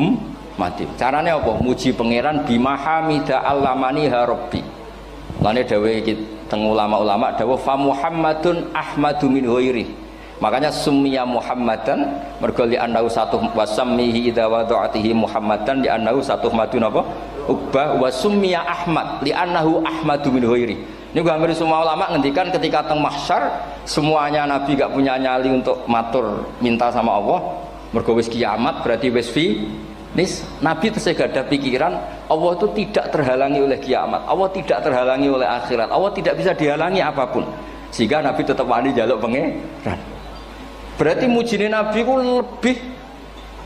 mati. Carane apa? Muji pangeran bimahamida allamani ha rabbi. Lane dawuh iki teng ulama-ulama dawuh fa Muhammadun ahmadu min ghairi. Makanya summiya Muhammadan mergo li annahu satu wasammihi idza wada'atihi Muhammadan li annahu satu madun apa? Ubbah wa summiya Ahmad li annahu ahmadu min ghairi. Ini hampir semua ulama ngendikan ketika teng mahsyar semuanya Nabi gak punya nyali untuk matur minta sama Allah. Mergo wis kiamat berarti wis finis. Nabi tesih gak ada pikiran Allah itu tidak terhalangi oleh kiamat. Allah tidak terhalangi oleh akhirat. Allah tidak bisa dihalangi apapun. Sehingga Nabi tetap wani njaluk pangeran. Berarti mujine Nabi ku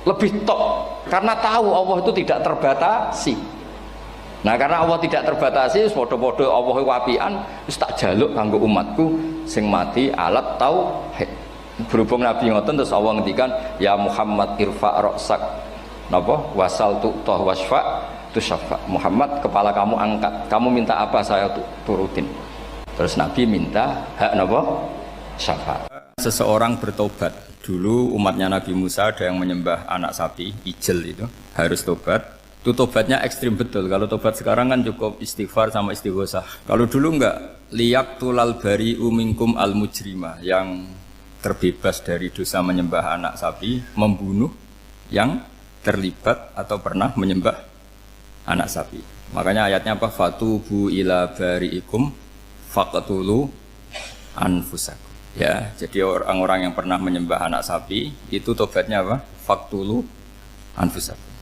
lebih top karena tahu Allah itu tidak terbatasi. Nah karena Allah tidak terbatasi, podo-podo Allah wapian, wis tak jaluk kanggo umatku sing mati alat tauhid. Berhubung Nabi ngoten terus Allah ngendikan ya Muhammad irfa ra'sak napa wasal tu'tah wasfa tusaffa. Muhammad kepala kamu angkat, kamu minta apa saya turutin. Terus Nabi minta hak napa syafaat. Seseorang bertobat. Dulu umatnya Nabi Musa ada yang menyembah anak sapi, ijel itu, harus tobat. Itu tobatnya ekstrim betul. Kalau tobat sekarang kan cukup istighfar sama istighosah. Kalau dulu enggak, liyak tulal bari umingkum al mujrima, yang terbebas dari dosa menyembah anak sapi, membunuh yang terlibat atau pernah menyembah anak sapi. Makanya ayatnya apa? Fatubu ila bariikum faqtulu anfusakum. Ya, jadi orang-orang yang pernah menyembah anak sapi itu tobatnya apa? Faqtulu anfusakum.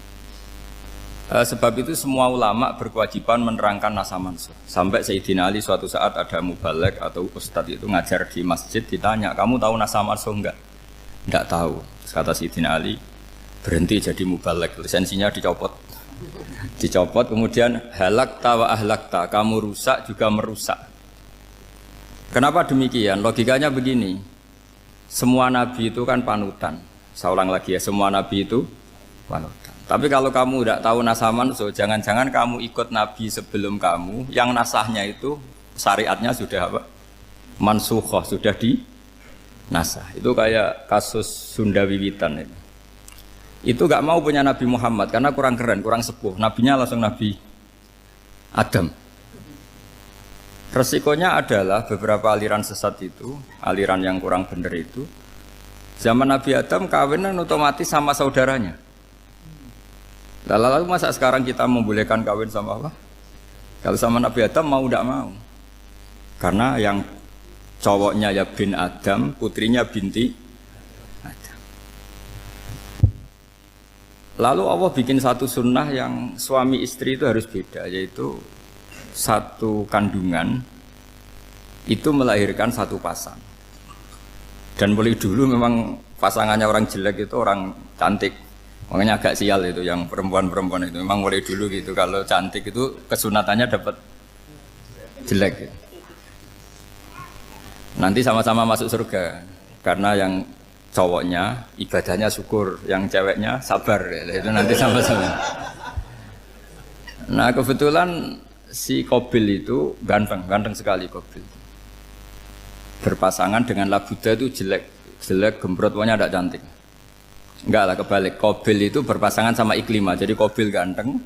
Sebab itu semua ulama berkewajiban menerangkan nasa mansuh. Sampai Sayyidina Ali suatu saat ada mubalek atau ustadz itu ngajar di masjid, ditanya, kamu tahu nasa mansuh enggak? Enggak tahu. Terus kata Sayyidina Ali, berhenti jadi mubalek, lisensinya dicopot. Dicopot, kemudian halakta wa ahlakta, kamu rusak juga merusak. Kenapa demikian? Logikanya begini, semua nabi itu kan panutan. Saya ulang lagi ya, semua nabi itu panutan. Tapi kalau kamu tidak tahu nasaman, so jangan-jangan kamu ikut nabi sebelum kamu, yang nasahnya itu syariatnya sudah apa? Mansukhoh, sudah di nasah. Itu kayak kasus Sunda Wiwitan ini. Itu gak mau punya Nabi Muhammad karena kurang keren, kurang sepuh. Nabinya langsung Nabi Adam. Resikonya adalah beberapa aliran sesat itu, aliran yang kurang benar itu, zaman Nabi Adam kawinan otomatis sama saudaranya. Lalu masa sekarang kita membolehkan kawin sama apa? Kalau sama Nabi Adam mau tidak mau. Karena yang cowoknya ya bin Adam, putrinya binti Adam. Lalu Allah bikin satu sunnah yang suami istri itu harus beda, yaitu satu kandungan itu melahirkan satu pasang. Dan mulai dulu memang pasangannya orang jelek itu orang cantik. Makanya agak sial itu yang perempuan-perempuan itu. Memang mulai dulu gitu kalau cantik itu kesunatannya dapat jelek. Gitu. Nanti sama-sama masuk surga karena yang cowoknya ibadahnya syukur, yang ceweknya sabar. Itu nanti sama-sama. Nah kebetulan si Qabil itu ganteng sekali Qabil. Berpasangan dengan Labuda itu jelek gembrot, pokoknya tidak cantik. Enggak lah, kebalik. Qabil itu berpasangan sama Iklimah. Jadi Qabil ganteng,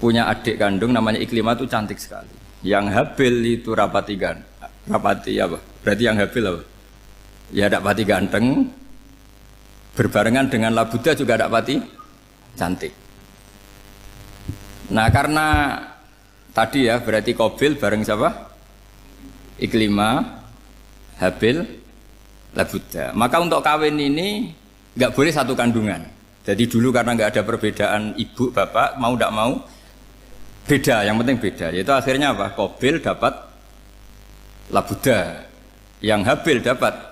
punya adik kandung namanya Iklimah itu cantik sekali. Yang Habil itu rapati apa? Berarti yang Habil apa? Ya rapati ganteng, berbarengan dengan Labuda juga rapati cantik. Nah karena tadi ya berarti Qabil bareng siapa? Iklimah, Habil, Labuda. Maka untuk kawin ini nggak boleh satu kandungan. Jadi dulu karena nggak ada perbedaan ibu bapak mau tidak mau beda, yang penting beda. Yaitu akhirnya apa? Qabil dapat Labuda, yang Habil dapat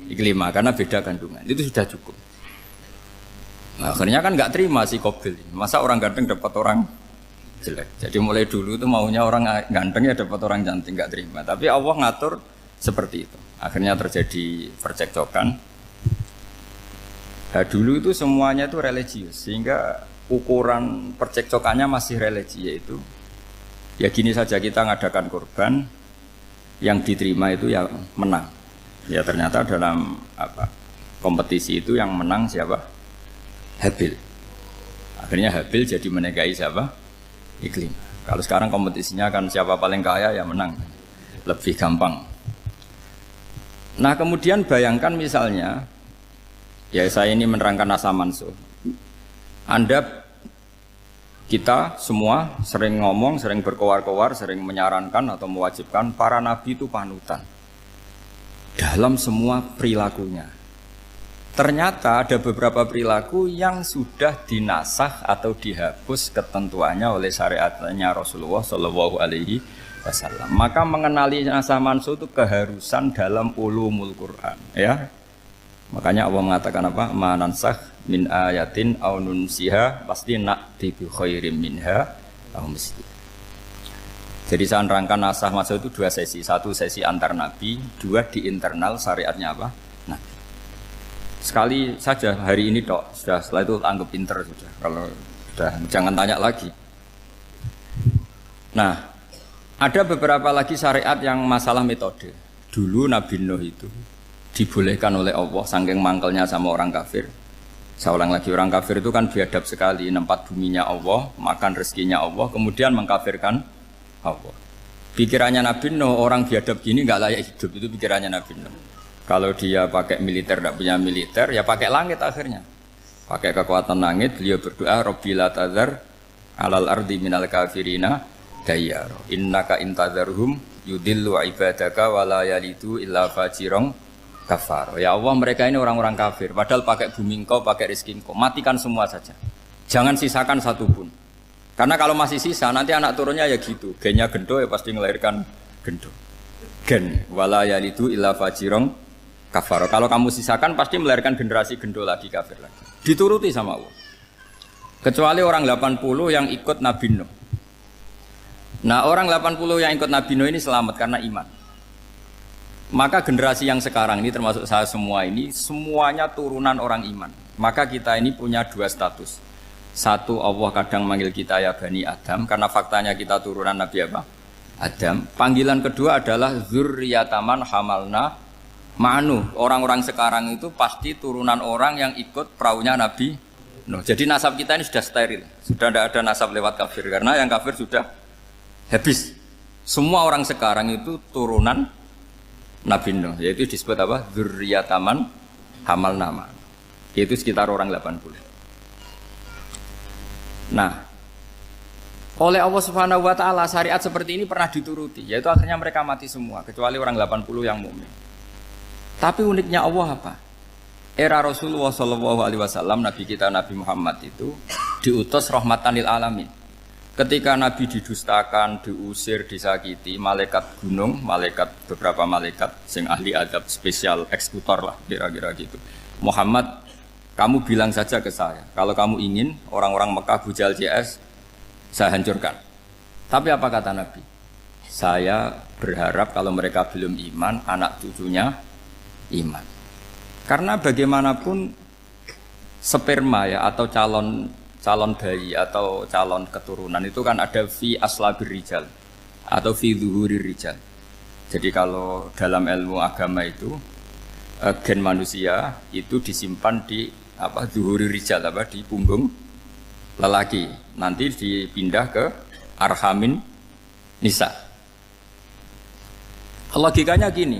Iklimah karena beda kandungan. Itu sudah cukup. Nah, akhirnya kan nggak terima si Qabil. Masa orang ganteng dapat orang jelek. Jadi mulai dulu itu maunya orang ganteng ya dapat orang cantik, nggak terima. Tapi Allah ngatur seperti itu. Akhirnya terjadi percekcokan. Nah, dulu itu semuanya itu religius sehingga ukuran percekcokannya masih religi, yaitu ya gini saja, kita ngadakan kurban yang diterima itu yang menang. Ya ternyata dalam kompetisi itu yang menang siapa? Habil. Akhirnya Habil jadi menikahi siapa? Iklimah. Kalau sekarang kompetisinya kan siapa paling kaya ya menang, lebih gampang. Nah kemudian bayangkan misalnya, ya saya ini menerangkan asa mansuh. Kita semua sering ngomong, sering berkoar-koar, sering menyarankan atau mewajibkan para nabi itu panutan dalam semua perilakunya. Ternyata ada beberapa perilaku yang sudah dinasakh atau dihapus ketentuannya oleh syariatnya Rasulullah Shallallahu Alaihi Wasallam. Maka mengenali asa mansuh itu keharusan dalam ulumul Quran. Ya, makanya Allah mengatakan apa? Manansakh min ayatin aw nunsiha pasti na'ti bi khairim minha aw misliha. Jadi saya nerangkan nasah mansuh itu dua sesi. Satu sesi antar nabi, dua di internal syariatnya apa? Nabi. Sekali saja hari ini tok, sudah setelah itu anggap pinter sudah. Kalau sudah jangan tanya lagi. Nah, ada beberapa lagi syariat yang masalah metode. Dulu Nabi Nuh itu dibolehkan oleh Allah saking mangkelnya sama orang kafir. Saya ulang lagi, orang kafir itu kan biadab sekali, nempat buminya Allah, makan rezekinya Allah, kemudian mengkafirkan Allah. Pikirannya Nabi Nuh, orang biadab gini nggak layak hidup, itu pikirannya Nabi Nuh. Kalau dia pakai militer, tidak punya militer, ya pakai langit akhirnya. Pakai kekuatan langit, beliau berdoa, Rabbi la tadzar alal ardi minal kafirina dayyar. Innaka intadzarhum yudillu ibadaka wa la yalidu illa fajirong kafar. Ya Allah, mereka ini orang-orang kafir, padahal pakai bumi engkau, pakai rezeki engkau, matikan semua saja. Jangan sisakan satupun. Karena kalau masih sisa, nanti anak turunnya ya gitu. Gennya gendo ya pasti melahirkan gendo. Gen, wala yalidu illa fajirong kafar. Kalau kamu sisakan pasti melahirkan generasi gendo lagi, kafir lagi. Dituruti sama Allah. Kecuali orang 80 yang ikut Nabi Nuh. Nah orang 80 yang ikut Nabi Nuh ini selamat karena iman. Maka generasi yang sekarang ini termasuk saya semua ini, semuanya turunan orang iman. Maka kita ini punya dua status. Satu, Allah kadang manggil kita ya Bani Adam, karena faktanya kita turunan Nabi apa? Adam. Panggilan kedua adalah Zurriyataman Hamalna Ma'nu. Orang-orang sekarang itu pasti turunan orang yang ikut perahunya Nabi Nuh. Jadi nasab kita ini sudah steril. Sudah tidak ada nasab lewat kafir, karena yang kafir sudah habis. Semua orang sekarang itu turunan Nabi Nuh, yaitu disebut apa? Zurriyataman Hamalna Ma'nu. Yaitu sekitar orang 80. Nah, oleh Allah Subhanahu wa taala syariat seperti ini pernah dituruti, yaitu akhirnya mereka mati semua kecuali orang 80 yang mukmin. Tapi uniknya Allah apa? Era Rasulullah Shallallahu Alaihi Wasallam, Nabi kita Nabi Muhammad itu diutus rahmatan lil alamin. Ketika Nabi didustakan, diusir, disakiti, malaikat gunung, beberapa malaikat sing ahli adab spesial eksekutor lah kira-kira gitu. Muhammad Kamu bilang saja ke saya, kalau kamu ingin orang-orang Mekah Abu Jahal CS, saya hancurkan. Tapi apa kata Nabi? Saya berharap kalau mereka belum iman, anak cucunya iman. Karena bagaimanapun sperma ya atau calon bayi atau calon keturunan itu kan ada fi aslabir rijal atau fi zuhurir rijal. Jadi kalau dalam ilmu agama itu gen manusia itu disimpan di zuhurir rijal di punggung lelaki. Nanti dipindah ke arhamin nisa. Logikanya gini.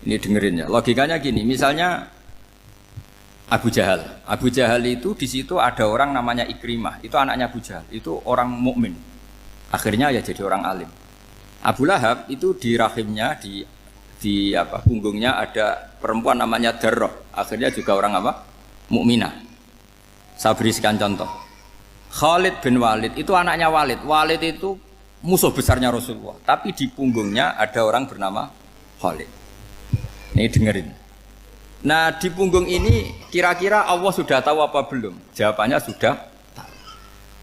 Ini dengerin ya. Logikanya gini, misalnya Abu Jahal itu di situ ada orang namanya Ikrimah, itu anaknya Abu Jahal, itu orang mukmin. Akhirnya ya jadi orang alim. Abu Lahab itu di rahimnya di punggungnya ada perempuan namanya Darroh, akhirnya juga orang mukminah. Saya berikan contoh. Khalid bin Walid itu anaknya Walid. Walid itu musuh besarnya Rasulullah, tapi di punggungnya ada orang bernama Khalid. Ini dengerin. Nah di punggung ini kira-kira Allah sudah tahu apa belum? Jawabannya sudah tahu.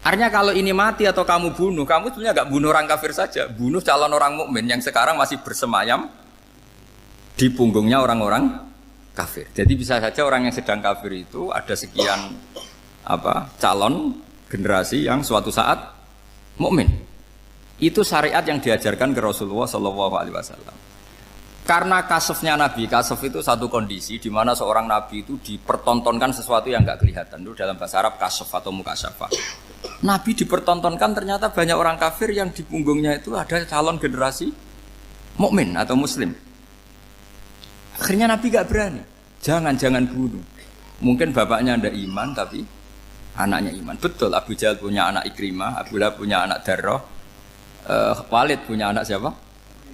Artinya kalau ini mati atau kamu bunuh, kamu sebenarnya nggak bunuh orang kafir saja, bunuh calon orang mukmin yang sekarang masih bersemayam di punggungnya orang-orang kafir. Jadi bisa saja orang yang sedang kafir itu ada sekian calon generasi yang suatu saat mukmin. Itu syariat yang diajarkan ke Rasulullah SAW. Karena kasofnya Nabi, kasof itu satu kondisi di mana seorang Nabi itu dipertontonkan sesuatu yang nggak kelihatan. Itu dalam bahasa Arab kasof atau mukasyafah. Nabi dipertontonkan ternyata banyak orang kafir yang di punggungnya itu ada calon generasi mukmin atau muslim. Akhirnya Nabi nggak berani. Jangan bunuh. Mungkin bapaknya ada iman tapi anaknya iman. Betul, Abu Jahal punya anak Ikrimah, Abu Lahab punya anak Darroh, Walid punya anak siapa?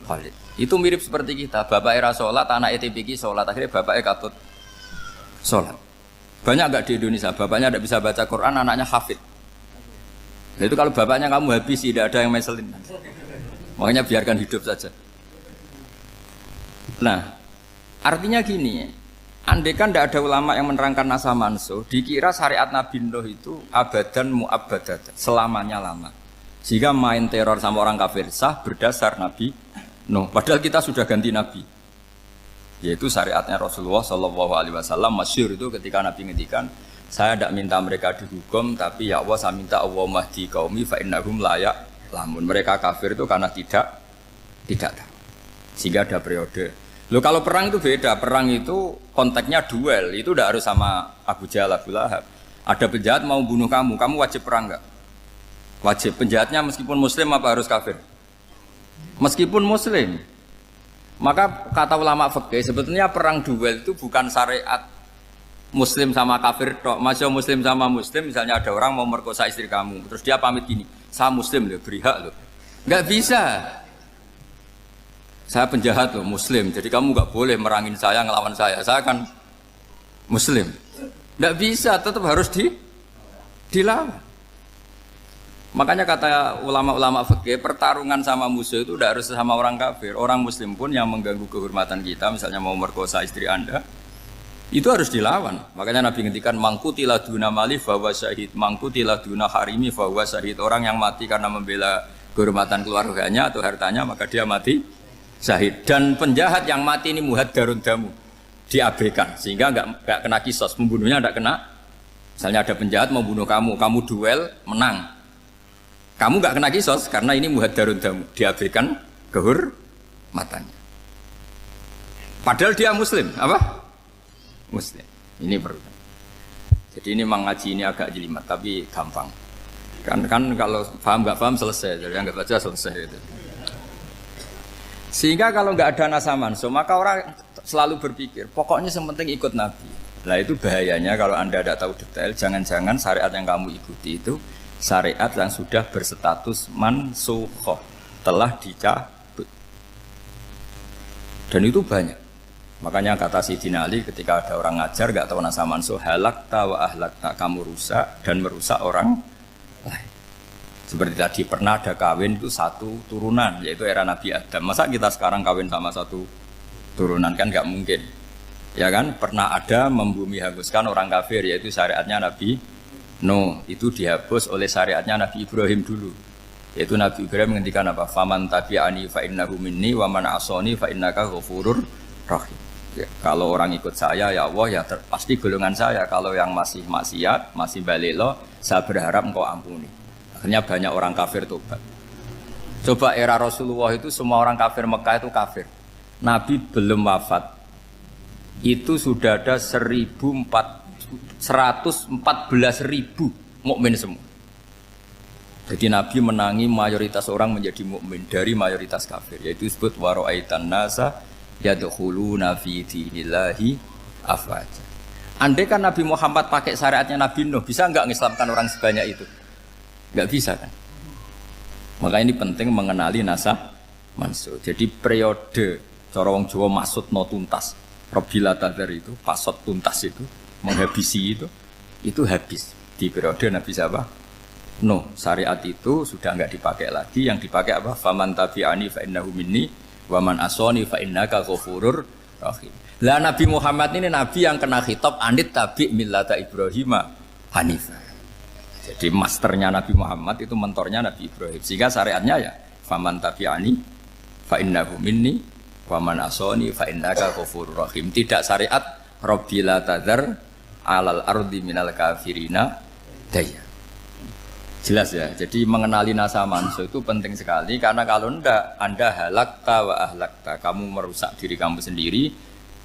Khalid. Itu mirip seperti kita, bapak era sholat, anak ETPK sholat, akhirnya bapaknya katut sholat. Banyak enggak di Indonesia, bapaknya tidak bisa baca Quran, anaknya hafid. Nah, itu kalau bapaknya kamu habis, tidak ada yang meselin. Makanya biarkan hidup saja. Nah, artinya gini, andai kan tidak ada ulama yang menerangkan nasa mansuh, dikira syariat Nabi Nuh itu abadan mu'abbadat, selamanya lama. Sehingga main teror sama orang kafir sah berdasar Nabi Nuh, padahal kita sudah ganti Nabi. Yaitu syariatnya Rasulullah SAW masyhur itu ketika Nabi ngendikan, saya tidak minta mereka dihukum, tapi ya Allah saya minta Allah mahdi qaumi fa innahum layak lamun. Mereka kafir itu karena tidak tahu. Sehingga ada periode. Loh kalau perang itu beda, perang itu konteksnya duel, itu tidak harus sama Abu Jahal, Abu Lahab. Ada penjahat mau bunuh kamu wajib perang enggak? Wajib. Penjahatnya meskipun muslim apa harus kafir? Meskipun muslim. Maka kata ulama fikih sebetulnya perang duel itu bukan syariat muslim sama kafir tok. Masih muslim sama muslim, misalnya ada orang mau merkosa istri kamu, terus dia pamit gini, saya muslim loh, beri hak loh. Enggak bisa. Saya penjahat loh, muslim, jadi kamu enggak boleh merangin saya, ngelawan saya kan muslim. Enggak bisa, tetap harus dilawan. Makanya kata ulama-ulama fikih, pertarungan sama musuh itu tidak harus sama orang kafir. Orang muslim pun yang mengganggu kehormatan kita, misalnya mau merkosa istri Anda, itu harus dilawan. Makanya Nabi ngendikan mangkutilah duna mali fahuwa syahid, mangkutilah duna harimi fahuwa syahid. Orang yang mati karena membela kehormatan keluarganya atau hartanya, maka dia mati syahid. Dan penjahat yang mati ini muhaddarun damu, diabaikan sehingga enggak kena kisos, pembunuhnya enggak kena. Misalnya ada penjahat mau bunuh kamu duel menang. Kamu enggak kena kisos karena ini muhaddarun damu, diabaikan kehormatannya. Padahal dia muslim, apa? Muslim. Ini perlu. Jadi ini mengaji ini agak jelimet tapi gampang. Kan kalau paham enggak paham selesai, jadi enggak baca selesai itu. Sehingga kalau enggak ada nasa mansuh, maka orang selalu berpikir, pokoknya yang penting ikut Nabi. Nah itu bahayanya kalau Anda tidak tahu detail, jangan-jangan syariat yang kamu ikuti itu syariat yang sudah berstatus mansukhoh, telah dicabut. Dan itu banyak. Makanya kata Sayyidina Ali ketika ada orang ngajar gak tahu nasa mansuh, halakta wa ahlakta, kamu rusak dan merusak orang lain. Seperti tadi pernah ada kawin itu satu turunan, yaitu era Nabi Adam. Masa kita sekarang kawin sama satu turunan, kan gak mungkin. Ya kan? Pernah ada membumi hanguskan orang kafir, yaitu syariatnya Nabi Nuh. Itu dihapus oleh syariatnya Nabi Ibrahim dulu. Yaitu Nabi Ibrahim menghentikan apa? Faman tabi'ani fa innahu minni wa man asoni fa innaka ghafurur rahim. Ya, kalau orang ikut saya ya Allah ya pasti golongan saya. Kalau yang masih maksiat, masih balelo, saya berharap engkau ampuni. Akhirnya banyak orang kafir tobat. Coba era Rasulullah itu semua orang kafir Mekah itu kafir. Nabi belum wafat. Itu sudah ada 114.000 mukmin semua. Jadi Nabi menangi mayoritas orang menjadi mukmin dari mayoritas kafir, yaitu disebut wara'aitan nasa yadkhuluna fi dinillahi afwaja. Andai kan Nabi Muhammad pakai syariatnya Nabi Nuh, bisa enggak mengislamkan orang sebanyak itu? Enggak bisa kan? Maka ini penting mengenali nasah mansur. Jadi periode cara wong Jawa maksud no tuntas. Robila tadar itu, pasot tuntas itu, menghabisi itu habis di periode Nabi siapa? No, syariat itu sudah enggak dipakai lagi. Yang dipakai apa? Faman tabi'ani fa innahu minni wa man asoni fa innaka ghafurur rahim. Lah Nabi Muhammad ini nabi yang kena khitab anit tabi' millata Ibrahim hanifah. Jadi masternya Nabi Muhammad itu mentornya Nabi Ibrahim. Sehingga syariatnya ya faman tabi'ani fa innahu minni wa man asoni fa innaka ghafurur rahim. Tidak syariat rabbila tadzar alal ardi minal kafirina daya. Jelas ya. Jadi mengenali nasa mansuh itu penting sekali karena kalau enggak Anda halakta wa ahlakta, kamu merusak diri kamu sendiri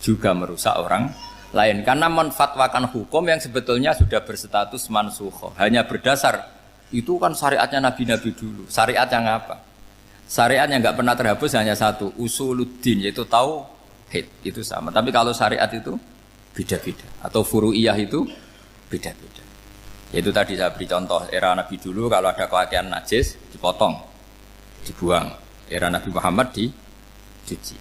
juga merusak orang lain karena menfatwakan hukum yang sebetulnya sudah berstatus mansukh. Hanya berdasar itu kan syariatnya nabi-nabi dulu. Syariat yang apa? Syariat yang enggak pernah terhapus hanya satu, usuluddin, yaitu tauhid, itu sama. Tapi kalau syariat itu beda-beda atau furu'iyah itu beda-beda. Yaitu tadi saya beri contoh era Nabi dulu kalau ada pakaian najis dipotong, dibuang. Era Nabi Muhammad dicuci.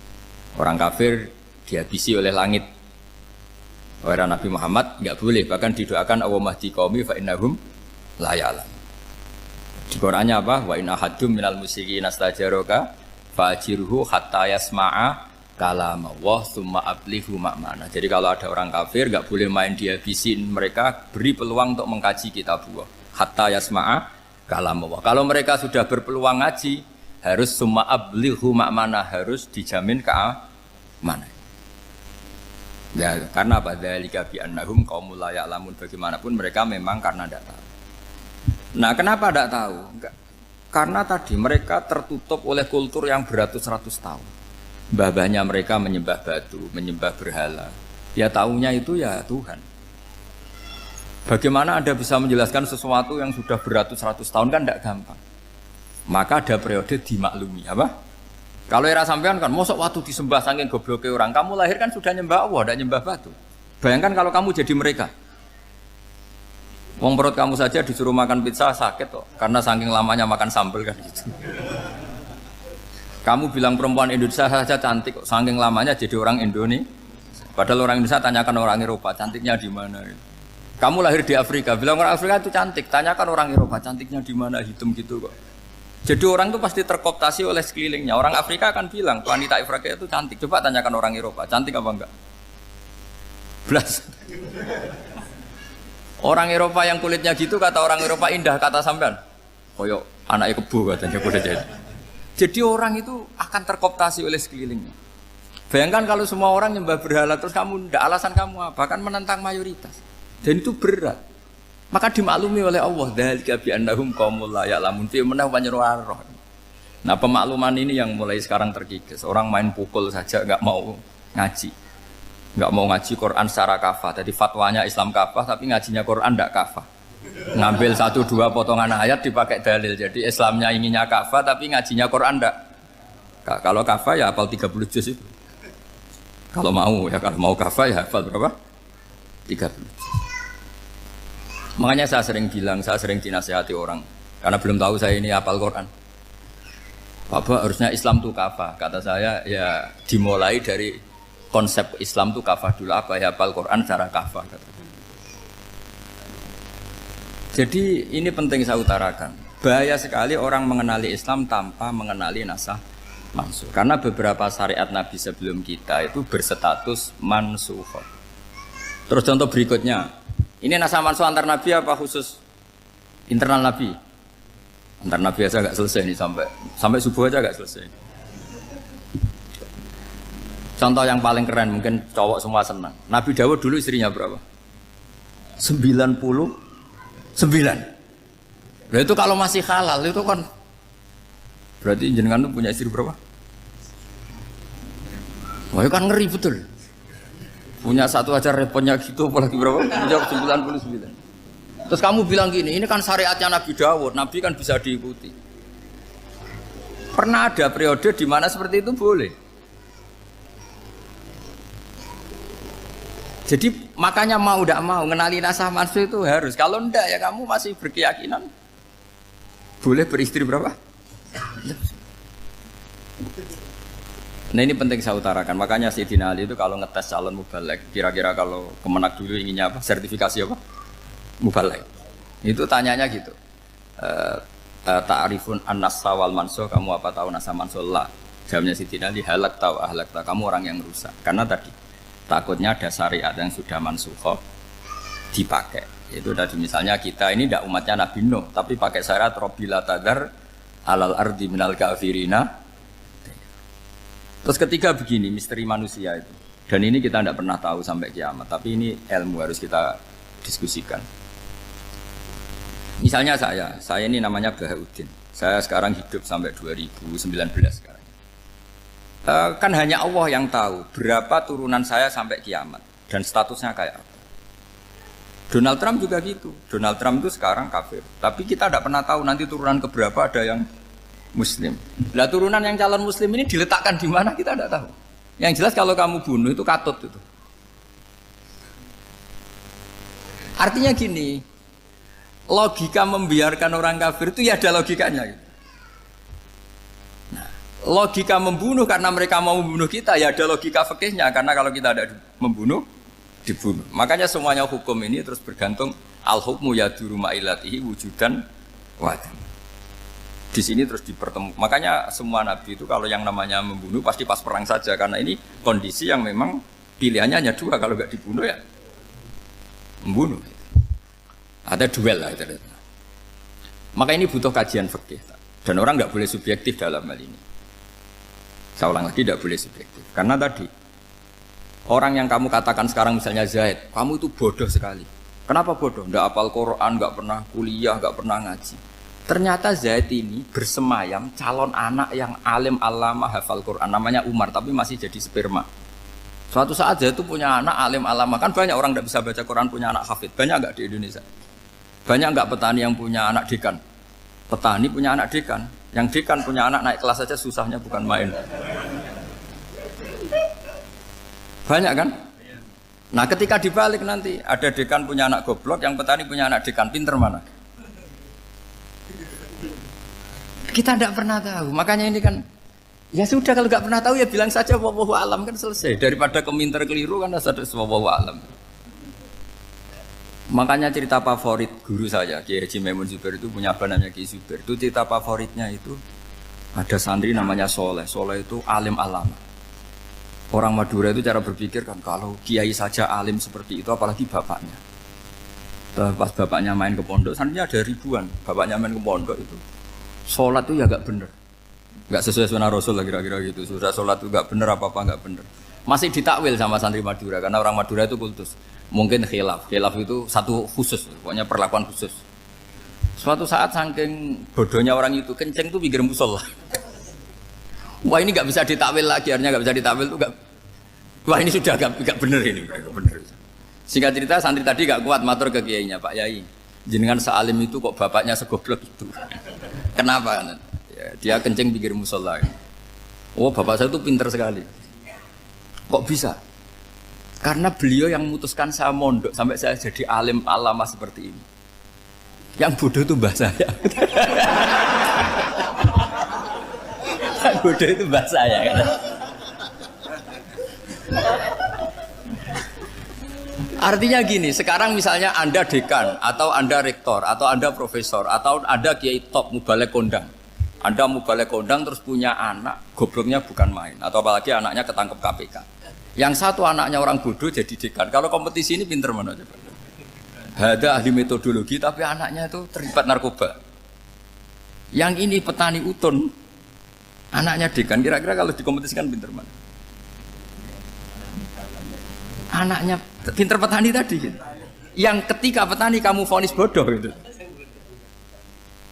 Orang kafir dihabisi oleh langit. Era Nabi Muhammad enggak boleh, bahkan didoakan Allahumma hdi qaumi fa innahum la ya'lamun. Di Qur'annya apa? Wa in ahadum minal musyrikin nastajaraka fa'jirhu hatta yasma'a kalamullah tsumma ablighu ma'mana. Jadi kalau ada orang kafir enggak boleh main dihabisin mereka, beri peluang untuk mengkaji kitabullah. Hatta yasma'a kalamullah. Kalau mereka sudah berpeluang ngaji, harus tsumma ablighu ma'mana, harus dijamin keamanan. Ya, karena apa? Dzalika bi annahum qaumul la ya'lamun. Bagaimanapun mereka memang karena tidak tahu. Nah, kenapa tidak tahu? Enggak. Karena tadi mereka tertutup oleh kultur yang beratus-ratus tahun. Mbah-mbahnya mereka menyembah batu, menyembah berhala. Ya tahunya itu ya Tuhan. Bagaimana Anda bisa menjelaskan sesuatu yang sudah beratus-ratus tahun kan tidak gampang. Maka ada periode dimaklumi, apa? Kalau era sampean kan, mosok waktu disembah saking gobloknya orang, kamu lahir kan sudah nyembah Allah, tidak nyembah batu. Bayangkan kalau kamu jadi mereka. Wong perut kamu saja disuruh makan pizza sakit kok, karena saking lamanya makan sambal kan gitu. Kamu bilang perempuan Indonesia saja cantik kok, saking lamanya jadi orang Indonesia. Padahal orang Indonesia tanyakan orang Eropa, cantiknya di mana? Kamu lahir di Afrika, bilang orang Afrika itu cantik, tanyakan orang Eropa, cantiknya di mana? Hitam gitu kok. Jadi orang itu pasti terkooptasi oleh sekelilingnya. Orang Afrika akan bilang wanita Afrika itu cantik. Coba tanyakan orang Eropa, cantik apa enggak? Belas. Orang Eropa yang kulitnya gitu kata orang Eropa indah, kata sampean. Koyok anaknya kebo katanya udah jadi. Jadi orang itu akan terkooptasi oleh sekelilingnya. Bayangkan kalau semua orang nyembah berhala terus kamu ndak, alasan kamu apa? Kan menentang mayoritas. Dan itu berat. Maka dimaklumi oleh Allah, dzalika bi annahum qaumul la ya'lamun fi manah panyeruarah. Nah, pemakluman ini yang mulai sekarang terkikis. Orang main pukul saja enggak mau ngaji. Enggak mau ngaji Quran secara kafah. Jadi fatwanya Islam kafah tapi ngajinya Quran enggak kafah. Ngambil 1-2 potongan ayat dipakai dalil. Jadi Islamnya inginnya kafah tapi ngajinya Quran enggak. Kalau kafah ya hafal 30 juz itu. Kalau mau kafah ya hafal berapa? 30 juz. Makanya saya sering bilang, saya sering dinasihati orang karena belum tahu saya ini hafal Quran. Bapak harusnya Islam itu kafah. Kata saya ya dimulai dari konsep Islam itu kafah dulu, apa ya hafal Quran secara kafah. Jadi ini penting saya utarakan. Bahaya sekali orang mengenali Islam tanpa mengenali nasah mansukh. Karena beberapa syariat Nabi sebelum kita itu berstatus mansukh. Terus contoh berikutnya, ini naskah mansukh antar Nabi apa khusus internal Nabi? Antar Nabi aja nggak selesai nih sampai subuh aja nggak selesai. Contoh yang paling keren mungkin cowok semua senang. Nabi Dawud dulu istrinya berapa? 99. Nah itu kalau masih halal itu kan berarti jenengan tuh punya istri berapa? Wah itu kan ngeri betul. Punya satu aja repotnya gitu apalagi berapa? Menjawab 99. Terus kamu bilang gini, ini kan syariatnya Nabi Dawud, Nabi kan bisa diikuti. Pernah ada periode di mana seperti itu boleh. Jadi makanya mau tidak mau ngenali naskah mansukh itu harus. Kalau enggak ya kamu masih berkeyakinan boleh beristri berapa? Nah ini penting saya utarakan. Makanya Sayyidina Ali itu kalau ngetes calon mubaligh, kira-kira kalau Kemenak dulu inginnya apa? Sertifikasi apa? Mubaligh. Itu tanyanya gitu. Ta'rifun an-nassa wal mansukh, kamu apa tahu naskah mansukh? La. Jawabnya Sayyidina Ali, halak tahu ahlak tahu. Kamu orang yang rusak. Karena tadi takutnya ada syariat yang sudah mansukh dipakai. Itu tadi misalnya kita ini tidak umatnya Nabi Nuh, tapi pakai syarat Robbila tadar alal ardi minal kafirina. Terus ketiga begini, misteri manusia itu. Dan ini kita tidak pernah tahu sampai kiamat, tapi ini ilmu harus kita diskusikan. Misalnya saya ini namanya Bahauddin. Saya sekarang hidup sampai 2019 sekarang. Kan hanya Allah yang tahu berapa turunan saya sampai kiamat dan statusnya kayak apa. Donald Trump juga gitu. Donald Trump itu sekarang kafir, tapi kita tidak pernah tahu nanti turunan keberapa ada yang Muslim. Lah turunan yang calon Muslim ini diletakkan di mana kita tidak tahu. Yang jelas kalau kamu bunuh itu katut itu. Artinya gini, logika membiarkan orang kafir itu ya ada logikanya. Nah, logika membunuh karena mereka mau membunuh kita ya ada logika fikihnya, karena kalau kita ada membunuh dibunuh. Makanya semuanya hukum ini terus bergantung al-hukmu yaduru ma'ilatihi wujudan wadan. Di sini terus dipertemukan. Makanya semua nabi itu kalau yang namanya membunuh pasti pas perang saja, karena ini kondisi yang memang pilihannya hanya dua, kalau nggak dibunuh ya membunuh. Ada duel lah itu. Maka ini butuh kajian fikih dan orang nggak boleh subjektif dalam hal ini. Saya ulang lagi, tidak boleh subjektif karena tadi orang yang kamu katakan sekarang misalnya Zaid, kamu itu bodoh sekali. Kenapa bodoh? Nggak hafal Quran, nggak pernah kuliah, nggak pernah ngaji. Ternyata Zaid ini bersemayam calon anak yang alim alama hafal Quran, namanya Umar, tapi masih jadi sperma. Suatu saat Zaid itu punya anak alim alama, kan banyak orang tidak bisa baca Quran punya anak hafid, banyak nggak di Indonesia? Banyak nggak petani yang punya anak dekan? Petani punya anak dekan, yang dekan punya anak naik kelas saja susahnya bukan main. Banyak kan? Nah ketika dibalik nanti ada dekan punya anak goblok, yang petani punya anak dekan, pinter mana? Kita tidak pernah tahu, makanya ini kan ya sudah, kalau nggak pernah tahu ya bilang saja wallahu alam, kan selesai. Daripada keminter keliru kan ada wallahu alam. Makanya cerita favorit guru saya Kiai Haji Maimun Zubair itu punya apa namanya Kiai Zubair. Itu cerita favoritnya itu ada santri namanya Soleh. Soleh itu alim alama. Orang Madura itu cara berpikir kan kalau kiai saja alim seperti itu, apalagi bapaknya. Pas bapaknya main ke pondok, santrinya ada ribuan. Bapaknya main ke pondok itu sholat itu ya gak bener, gak sesuai sunnah Rasul lah kira-kira gitu. Sudah sholat itu gak bener, apa-apa gak bener. Masih ditakwil sama santri Madura, karena orang Madura itu kultus. Mungkin khilaf itu satu khusus, pokoknya perlakuan khusus. Suatu saat saking bodohnya orang itu, kenceng itu pinggir musola. Wah ini gak bisa ditakwil lagi, akhirnya gak bisa ditakwil itu gak. Wah ini sudah gak bener ini, gak bener. Singkat cerita santri tadi gak kuat matur ke kiainya, Pak Yai, jenengan sealim itu kok bapaknya segoblok itu. Kenapa? Ya, dia kencing pinggir musola. Oh bapak saya itu pinter sekali. Kok bisa? Karena beliau yang memutuskan saya mondok sampai saya jadi alim alama seperti ini. Yang bodoh itu mbah saya. Yang bodoh itu mbah saya kan? Artinya gini, sekarang misalnya Anda dekan, atau Anda rektor, atau Anda profesor, atau Anda kiai top mubalek kondang. Anda mau balik kondang terus punya anak, gobloknya bukan main. Atau apalagi anaknya ketangkep KPK. Yang satu anaknya orang bodoh jadi dekan. Kalau kompetisi ini pinter mana coba? Ada ahli metodologi tapi anaknya itu terlibat narkoba. Yang ini petani utun, anaknya dekan. Kira-kira kalau dikompetisikan pinter mana? Anaknya pinter petani tadi gitu. Yang ketika petani kamu vonis bodoh gitu.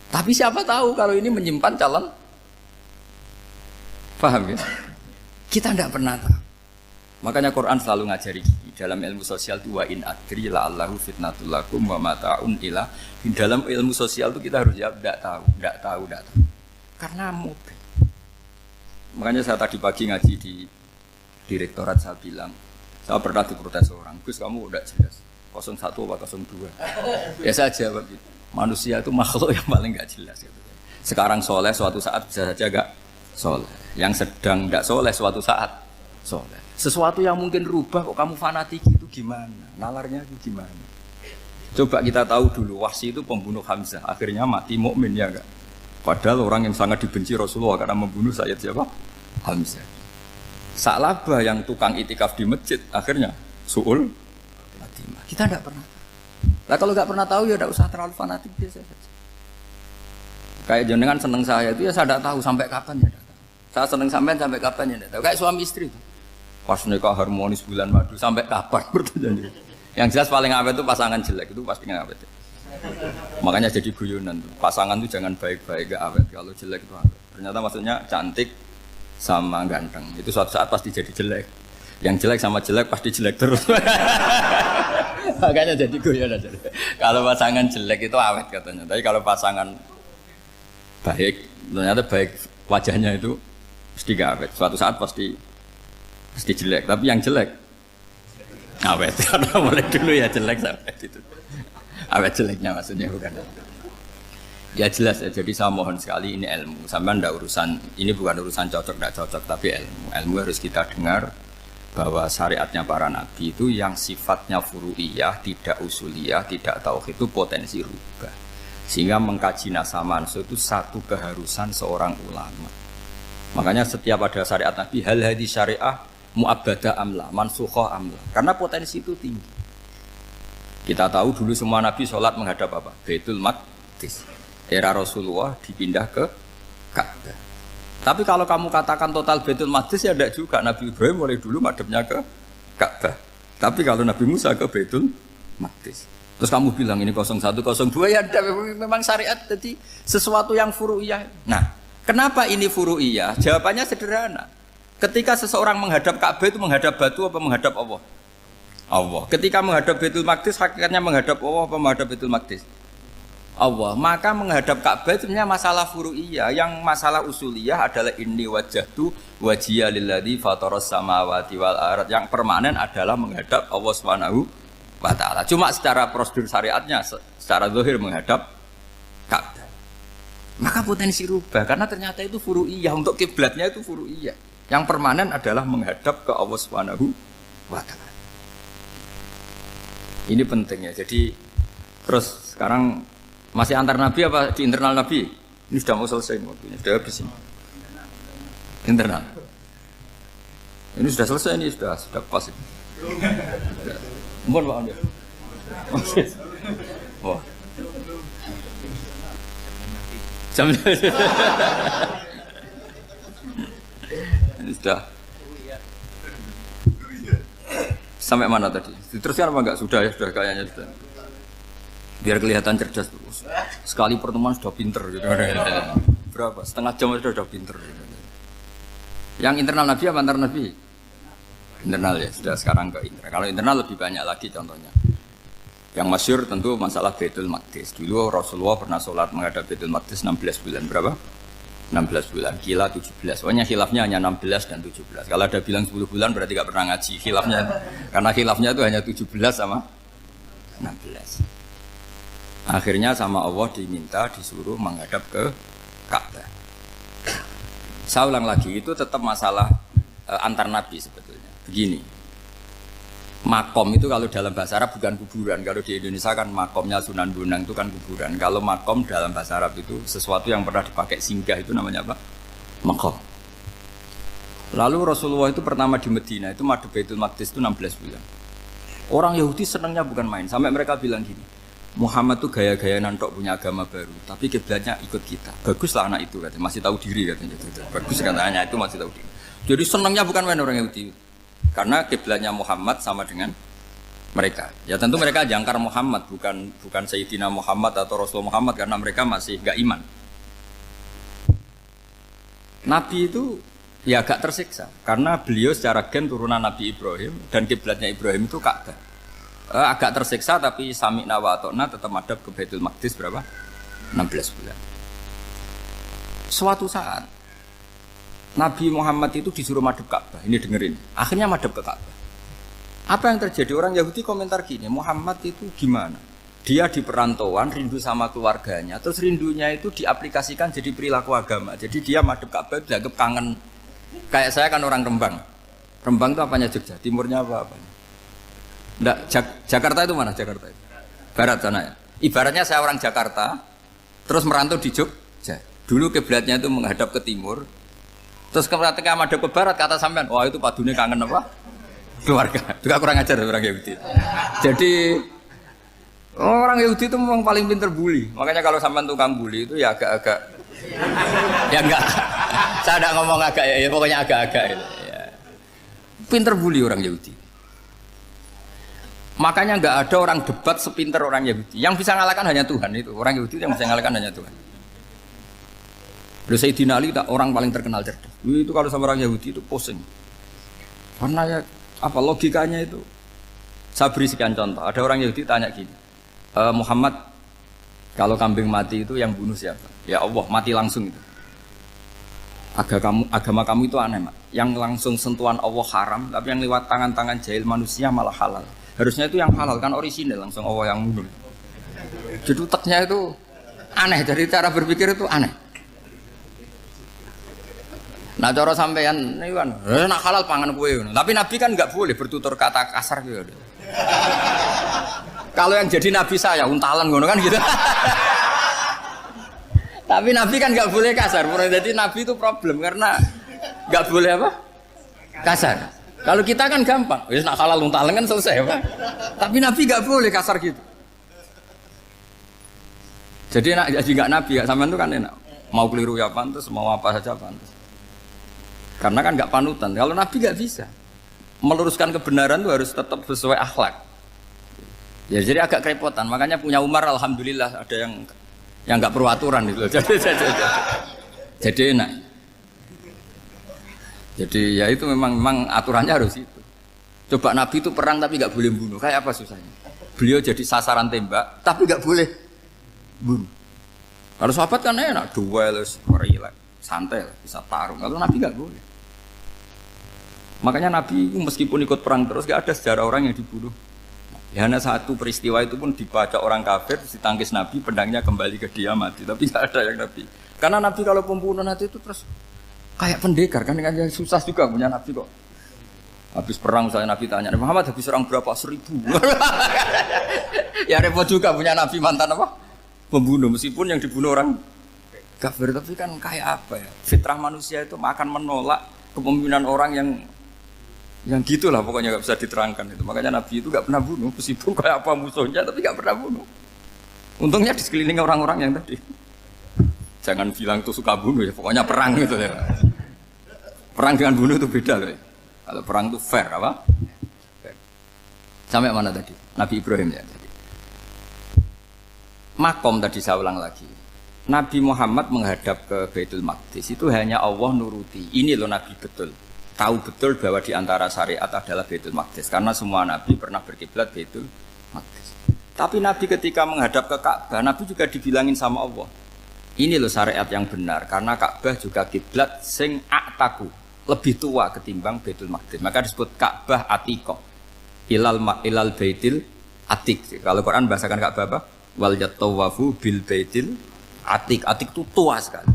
Tapi siapa tahu kalau ini menyimpan calon. Paham ya? Kita tidak pernah tahu. Makanya Quran selalu ngajari dalam ilmu sosial itu wa in adri la'allahu fitnatul lakum wa mata'un ila. Di dalam ilmu sosial itu kita harus jawab tidak tahu. Karena mubah. Makanya saya tadi pagi ngaji di direktorat saya bilang, saya pernah diprotes orang, Gus kamu udah jelas 01 atau 02. Ya saya jawab gitu. Manusia itu makhluk yang paling gak jelas gitu. Sekarang soleh suatu saat bisa saja gak soleh. Yang sedang gak soleh suatu saat soleh. Sesuatu yang mungkin rubah kok kamu fanatik itu gimana? Nalarnya itu gimana? Coba kita tahu dulu Wahsy itu pembunuh Hamzah, akhirnya mati mukmin ya enggak? Padahal orang yang sangat dibenci Rasulullah karena membunuh Sayyid siapa? Hamzah. Sa'labah yang tukang itikaf di masjid akhirnya su'ul khatimah. Kita enggak pernah. Nah kalau enggak pernah tahu ya enggak usah terlalu fanatik biasa saja. Kayak jenengan seneng saya itu ya saya enggak tahu sampai kapan ya enggak tahu. Saya seneng sampean sampai kapan ya enggak tahu. Kayak suami istri itu. Pas nikah harmonis bulan madu sampai kapan bertanya. Yang jelas paling awet itu pasangan jelek itu pasti awet. Makanya jadi guyonan tuh. Pasangan itu jangan baik-baik gak awet. Kalau jelek itu awet. Ternyata maksudnya cantik sama ganteng. Itu suatu saat pasti jadi jelek. Yang jelek sama jelek pasti jelek terus. Makanya jadi guyonan. Kalau pasangan jelek itu awet katanya. Tapi kalau pasangan baik, ternyata baik wajahnya itu pasti gak awet. Suatu saat pasti jelek, tapi yang jelek awet. Karena mulai dulu ya jelek sampai itu. Awet jeleknya maksudnya bukan. Ya jelas ya. Jadi saya mohon sekali ini ilmu. Sampai ndak urusan ini bukan urusan cocok ndak cocok, tapi ilmu. Ilmu harus kita dengar bahwa syariatnya para nabi itu yang sifatnya furu'iyah, tidak usuliyah, tidak tauhid itu potensi rubah. Sehingga mengkaji nasab manusia itu satu keharusan seorang ulama. Makanya setiap ada syariat nabi hal hadis syariah mu'abbadah amla, mansukhah amla. Karena potensi itu tinggi. Kita tahu dulu semua nabi sholat menghadap apa? Baitul Maqdis. Era Rasulullah dipindah ke Ka'bah. Tapi kalau kamu katakan total Baitul Maqdis ya tidak juga. Nabi Ibrahim mulai dulu madhabnya ke Ka'bah. Tapi kalau Nabi Musa ke Baitul Maqdis. Terus kamu bilang ini 01, 02 ya ada, memang syariat jadi sesuatu yang furu'iyah. Nah, kenapa ini furu'iyah? Jawabannya sederhana. Ketika seseorang menghadap Ka'bah itu menghadap batu apa menghadap Allah? Allah. Ketika menghadap Baitul Maqdis hakikatnya menghadap Allah apa menghadap Baitul Maqdis? Allah. Maka menghadap Ka'bah itu sebenarnya masalah furu'iyah. Yang masalah usuliyah adalah inni wajjahtu wajhiya lilladzi fataras samawati wal ardh. Yang permanen adalah menghadap Allah Subhanahu wa taala. Cuma secara prosedur syariatnya secara zahir menghadap Ka'bah. Maka potensi rubah karena ternyata itu furu'iyah, untuk kiblatnya itu furu'iyah. Yang permanen adalah menghadap ke Allah Subhanahu wa taala. Ini pentingnya. Jadi terus sekarang masih antar nabi apa di internal nabi? Ini sudah mau selesai waktunya, sudah habis ini. Internal. Ini sudah selesai, ini sudah pas ini. Mohon Pak Anda. Wah. Jam ini sudah. Sampai mana tadi? Diteruskan apa enggak? Sudah ya, sudah kayaknya sudah. Biar kelihatan cerdas terus. Sekali pertemuan sudah pinter gitu. Berapa? Setengah jam sudah pinter gitu. Yang internal nabi apa antar nabi? Internal ya, sudah sekarang ke internal. Kalau internal lebih banyak lagi contohnya. Yang masyhur tentu masalah Baitul Maqdis. Dulu Rasulullah pernah sholat menghadap Baitul Maqdis 16 bulan. Berapa? 16 bulan. Kila 17. Pokoknya khilafnya hanya 16 dan 17. Kalau ada bilang 10 bulan berarti gak pernah ngaji. Khilafnya, karena khilafnya itu hanya 17 sama 16. Akhirnya sama Allah diminta disuruh menghadap ke Ka'bah. Saya ulang lagi, itu tetap masalah antar nabi sebetulnya. Begini. Makom itu kalau dalam bahasa Arab bukan kuburan. Kalau di Indonesia kan makomnya Sunan Bonang itu kan kuburan. Kalau makom dalam bahasa Arab itu sesuatu yang pernah dipakai singgah itu namanya apa? Makom. Lalu Rasulullah itu pertama di Medina itu madhep Baitul Maqdis itu 16 bulan. Orang Yahudi senangnya bukan main. Sampai mereka bilang gini, Muhammad tuh gaya-gaya nantok punya agama baru. Tapi kiblatnya ikut kita. Baguslah anak itu katanya. Masih tahu diri katanya. Bagus katanya itu masih tahu diri. Jadi senangnya bukan main orang Yahudi. Karena kiblatnya Muhammad sama dengan mereka. Ya tentu mereka jangkar Muhammad, bukan Sayyidina Muhammad atau Rasul Muhammad karena mereka masih enggak iman. Nabi itu ya agak tersiksa karena beliau secara gen turunan Nabi Ibrahim dan kiblatnya Ibrahim itu Ka'bah. Agak tersiksa tapi sami'na wa ata'na tetap madhab ke Baitul Maqdis berapa? 16 bulan. Suatu saat Nabi Muhammad itu disuruh madhep Ka'bah. Ini dengerin. Akhirnya madhep ke Ka'bah. Apa yang terjadi? Orang Yahudi komentar gini, Muhammad itu gimana? Dia di perantauan, rindu sama keluarganya. Terus rindunya itu diaplikasikan jadi perilaku agama. Jadi dia madhep Ka'bah dianggap kangen. Kayak saya kan orang Rembang. Rembang itu apanya Jogja? Timurnya apa-apanya? Enggak, Jakarta itu mana Jakarta itu? Barat sana ya. Ibaratnya saya orang Jakarta, terus merantau di Jogja. Dulu kiblatnya itu menghadap ke timur. Terus ketika madhep ke barat kata sampean, wah itu padune kangen apa? Keluarga. Juga kurang ajar orang Yahudi. Jadi orang Yahudi itu memang paling pinter bully. Makanya kalau sampean tukang bully itu ya agak-agak ya enggak. Saya tidak ngomong agak ya, pokoknya agak-agak ya. Pinter bully orang Yahudi. Makanya enggak ada orang debat sepinter orang Yahudi. Yang bisa ngalahkan hanya Tuhan itu. Orang Yahudi yang bisa ngalahkan hanya Tuhan. Sayyidina Ali orang paling terkenal cerdas. Itu kalau sama orang Yahudi itu pusing. Karena ya apa logikanya itu? Saya beri sekian contoh. Ada orang Yahudi tanya gini, Muhammad, kalau kambing mati itu yang bunuh siapa? Ya Allah, mati langsung itu. Agama kamu itu aneh, Mak. Yang langsung sentuhan Allah haram, tapi yang lewat tangan-tangan jahil manusia malah halal. Harusnya itu yang halal kan orisinal langsung Allah yang bunuh. Jadi utaknya itu aneh, dari cara berpikir itu aneh. Nah cara sampean ini kan, nak halal pangan kue. Tapi Nabi kan nggak boleh bertutur kata kasar gitu. Kalau yang jadi Nabi saya untalan ngono kan gitu. Tapi Nabi kan nggak boleh kasar. Jadi Nabi itu problem karena nggak boleh apa? Kasar. Kalau kita kan gampang, wis nak halal untalan kan selesai apa? Tapi Nabi nggak boleh kasar gitu. Jadi nak jadi nggak Nabi, sampean itu kan enak. Mau keliru ya pantas, mau apa saja pantas. Karena kan nggak panutan. Kalau Nabi nggak bisa meluruskan kebenaran itu harus tetap sesuai akhlak. Ya jadi agak kerepotan. Makanya punya Umar alhamdulillah ada yang nggak perlu aturan itu. Jadi enak. Jadi ya itu memang aturannya harus itu. Coba Nabi itu perang tapi nggak boleh bunuh. Kayak apa susahnya? Beliau jadi sasaran tembak tapi nggak boleh bunuh. Kalau sahabat kan enak, duel, relax, santai, bisa tarung. Kalau Nabi nggak boleh. Makanya Nabi meskipun ikut perang terus gak ada sejarah orang yang dibunuh. Ya hanya satu peristiwa itu pun dibaca orang kafir, ditangkis Nabi, pedangnya kembali ke dia mati. Tapi gak ada yang Nabi. Karena Nabi kalau pembunuh nanti itu terus kayak pendekar kan susah juga punya Nabi kok. Habis perang saya Nabi tanya, Muhammad habis serang berapa? 1000. Ya repot juga punya Nabi mantan apa? Pembunuh meskipun yang dibunuh orang kafir, tapi kan kayak apa ya? Fitrah manusia itu akan menolak kepemimpinan orang yang gitulah pokoknya nggak bisa diterangkan itu. Makanya Nabi itu nggak pernah bunuh meskipun kayak apa musuhnya tapi nggak pernah bunuh. Untungnya di sekeliling orang-orang yang tadi. Jangan bilang tuh suka bunuh ya, pokoknya perang gitu ya. Perang dengan bunuh itu beda loh. Kalau perang itu fair apa? Fair. Sampai mana tadi? Nabi Ibrahim ya tadi. Makom tadi saya ulang lagi. Nabi Muhammad menghadap ke Baitul Maqdis itu hanya Allah nuruti. Ini loh Nabi betul. Tahu betul bahwa di antara syariat adalah Baitul Maqdis karena semua Nabi pernah berkiblat Baitul Maqdis. Tapi Nabi ketika menghadap ke Ka'bah, Nabi juga dibilangin sama Allah. Ini loh syariat yang benar karena Ka'bah juga kiblat sing a'taku, lebih tua ketimbang Baitul Maqdis. Maka disebut Ka'bah Atiqah. Ilal Baitil Atiq. Kalau Quran bahasakan Ka'bah apa? Wal yatawafu bil Baitil Atiq. Atiq itu tua sekali.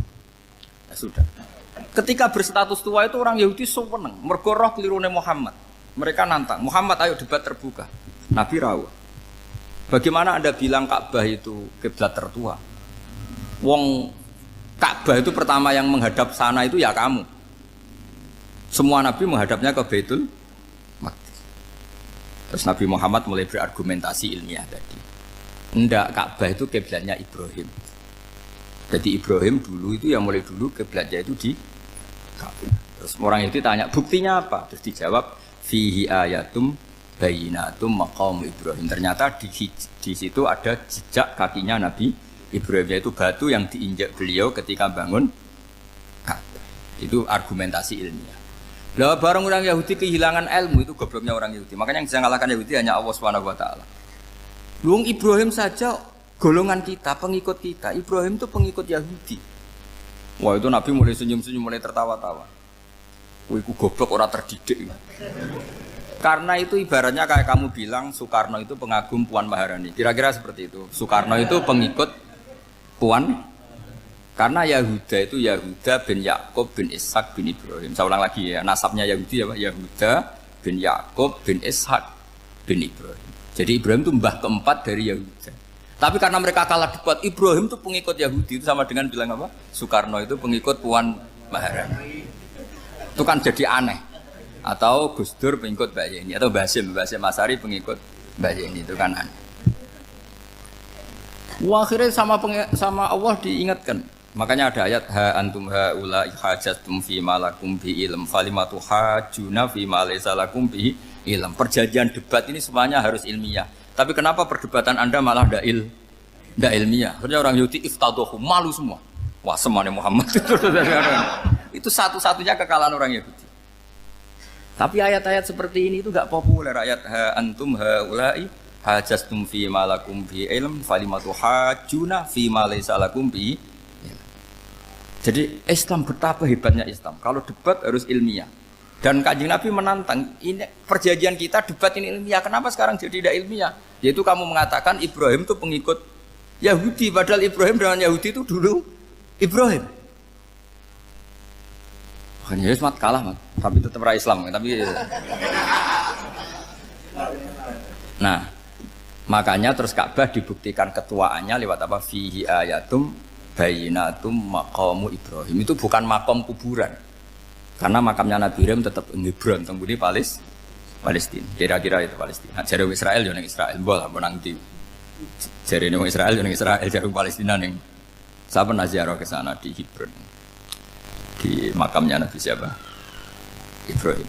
Ya sudah. Ketika berstatus tua itu orang Yahudi seneng, mergo roh kelirune Muhammad. Mereka nantang, Muhammad ayo debat terbuka. Nabi rawuh. Bagaimana Anda bilang Ka'bah itu kiblat tertua? Wong Ka'bah itu pertama yang menghadap sana itu ya kamu. Semua Nabi menghadapnya ke Baitul Maqdis. Terus Nabi Muhammad mulai berargumentasi ilmiah tadi. Enggak, Ka'bah itu kiblatnya Ibrahim. Jadi Ibrahim dulu itu yang mulai dulu kiblatnya itu di Ka'bah. Terus orang itu tanya, buktinya apa? Terus dijawab, fihi ayatum bayinatum maqam Ibrahim. Ternyata di situ ada jejak kakinya Nabi Ibrahim, yaitu batu yang diinjak beliau ketika bangun Ka'bah. Itu argumentasi ilmiah. Lah barang orang Yahudi kehilangan ilmu, itu gobloknya orang Yahudi. Makanya yang bisa mengalahkan Yahudi hanya Allah Subhanahu wa taala. Luang Ibrahim saja golongan kita, pengikut kita. Ibrahim itu pengikut Yahudi. Wah, itu Nabi mulai senyum-senyum, mulai tertawa-tawa. Wih, ku goblok orang terdidik. Karena itu ibaratnya kayak kamu bilang Soekarno itu pengagum Puan Maharani. Kira-kira seperti itu. Soekarno itu pengikut Puan. Karena Yahuda itu Yahuda bin Yakub bin Ishak bin Ibrahim. Saya ulang lagi ya, nasabnya Yahudi ya Pak. Yahuda bin Yakub bin Ishak bin Ibrahim. Jadi Ibrahim itu mbah keempat dari Yahuda. Tapi karena mereka kalah debat, Ibrahim itu pengikut Yahudi. Itu sama dengan bilang apa? Soekarno itu pengikut Puan Maharani. Itu kan jadi aneh. Atau Gus Dur pengikut Mbak Yeni, atau Basim Asari pengikut Mbak Yeni, itu kan aneh. Wah, akhirnya sama Allah diingatkan. Makanya ada ayat ha antum haula hajjatum fi ma lakum bi ilm falimatu hajjuna fi ma laysa lakum bi ilm. Perjanjian debat ini semuanya harus ilmiah. Tapi kenapa perdebatan Anda malah ndak ilmiah? Harusnya orang Yahudi iftadohu, malu semua. Wah, semuanya Muhammad itu satu-satunya kekalahan orang Yahudi. Tapi ayat-ayat seperti ini itu enggak populer. Ayat ha antum haula'i hajjtum fi ma lakum bi ilm falimatu hajjuna fi ma laysa lakum bi. Jadi Islam betapa hebatnya Islam. Kalau debat harus ilmiah. Dan Kanjeng Nabi menantang, ini perjanjian kita debat ini ilmiah. Kenapa sekarang jadi tidak ilmiah? Yaitu kamu mengatakan Ibrahim itu pengikut Yahudi, padahal Ibrahim dengan Yahudi itu dulu Ibrahim. Makanya Yesus kalah, tapi tetap rakyat Islam. Tapi nah, makanya terus Ka'bah dibuktikan ketuaannya lewat apa? Fihi ayatum bayinatum maqamu Ibrahim. Itu bukan makam kuburan. Karena makamnya Nabi Ibrahim tetap Hebron, tempat Palestina. Kira-kira itu Palestina. Jari Israel yo ning Israel, bola menang di. Jari ning Israel yo ning Israel, jari Palestina ning. Saya pernah ziarah ke sana di Hebron. Di makamnya Nabi siapa? Ibrahim.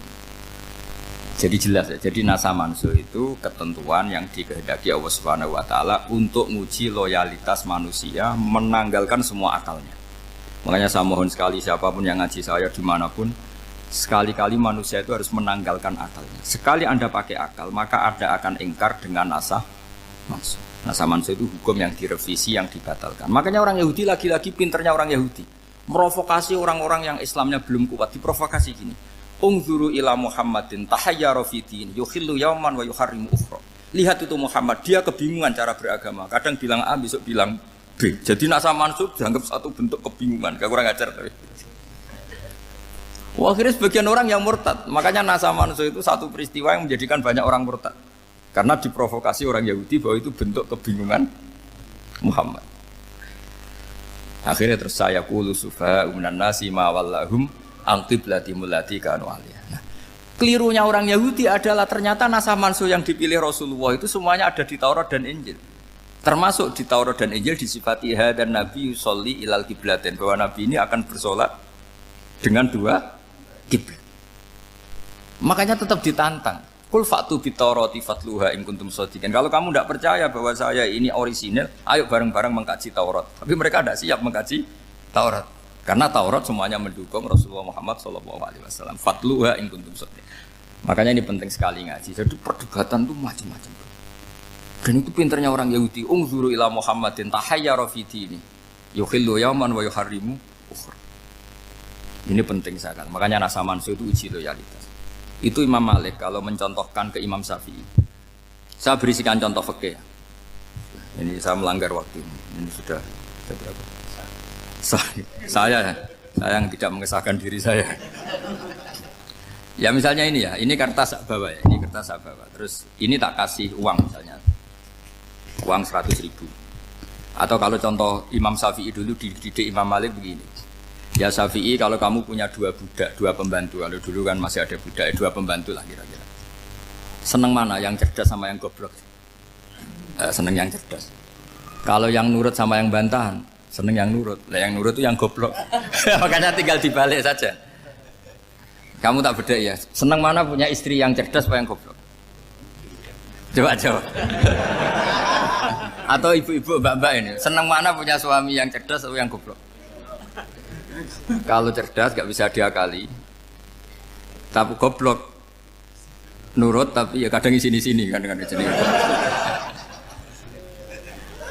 Jadi jelas ya. Jadi nasa mansuh itu ketentuan yang dikehendaki Allah Subhanahu wa taala untuk menguji loyalitas manusia, menanggalkan semua akalnya. Makanya saya mohon sekali siapapun yang ngaji saya dimanapun, sekali-kali manusia itu harus menanggalkan akalnya. Sekali Anda pakai akal, maka Anda akan ingkar dengan nasa mansuh. Nasa mansuh itu hukum yang direvisi, yang dibatalkan. Makanya orang Yahudi lagi-lagi pinternya orang Yahudi. Merovokasi orang-orang yang Islamnya belum kuat, diprovokasi gini. Ungzuru ila Muhammadin tahayyara fi din yukhillu yawman wa yuharrimu ukhra. Lihat itu Muhammad, dia kebingungan cara beragama. Kadang bilang A, besok bilang B. Jadi nak sama mansub dianggap satu bentuk kebingungan. Gak kurang ajar tapi. Wah, akhirnya sebagian orang yang murtad. Makanya nasa manusia itu satu peristiwa yang menjadikan banyak orang murtad. Karena diprovokasi orang Yahudi bahwa itu bentuk kebingungan Muhammad. Akhirnya terus saya qulu sufa minan nasi ma wallahum al-qiblatimul lati kanu aliyah. Nah, kelirunya orang Yahudi adalah ternyata nasa mansuh yang dipilih Rasulullah itu semuanya ada di Taurat dan Injil. Termasuk di Taurat dan Injil disifati dan Nabi yusolli ilal qiblatin, bahwa Nabi ini akan bersolat dengan dua kiblat. Makanya tetap ditantang. Kul fa'tu bitaurati fatluha in kuntum shadiqin. Kalau kamu tidak percaya bahwa saya ini orisinil, ayo bareng-bareng mengkaji Taurat. Tapi mereka tidak siap mengkaji Taurat. Karena Taurat semuanya mendukung Rasulullah Muhammad SAW. Fatluha in kuntum shadiqin. Makanya ini penting sekali ngaji. Jadi perdebatan itu macam-macam. Dan itu pinternya orang Yahudi. Ungzuru ila Muhammadin tahayyara fi dini yukhillu yawman wa yuharrimu ukhra. Ini penting sekali. Makanya nasa mansuh itu uji loyalitas. Itu Imam Malik kalau mencontohkan ke Imam Syafi'i. Saya berisikan contoh fikih. Ini saya melanggar waktu. Ini sudah berapa? Saya yang tidak mengesahkan diri saya. Ya misalnya ini ya, ini kertas sak bawa ya, ini kertas sak bawa. Terus ini tak kasih uang misalnya, uang 100.000. Atau kalau contoh Imam Syafi'i dulu dididik Imam Malik begini. Ya Syafi'i kalau kamu punya 2 budak, 2 pembantu, kalau dulu kan masih ada budak, 2 pembantu lah kira-kira. Seneng mana, yang cerdas sama yang goblok? Seneng yang cerdas. Kalau yang nurut sama yang bantahan, seneng yang nurut. Lah yang nurut itu yang goblok. Makanya tinggal dibalik saja. Kamu tak beda ya. Seneng mana punya istri yang cerdas apa yang goblok? Coba jawab. Atau ibu-ibu mbak-mbak ini, seneng mana punya suami yang cerdas atau yang goblok? Kalau cerdas gak bisa diakali. Tapi goblok nurut tapi ya kadang di sini-sini kan di sini.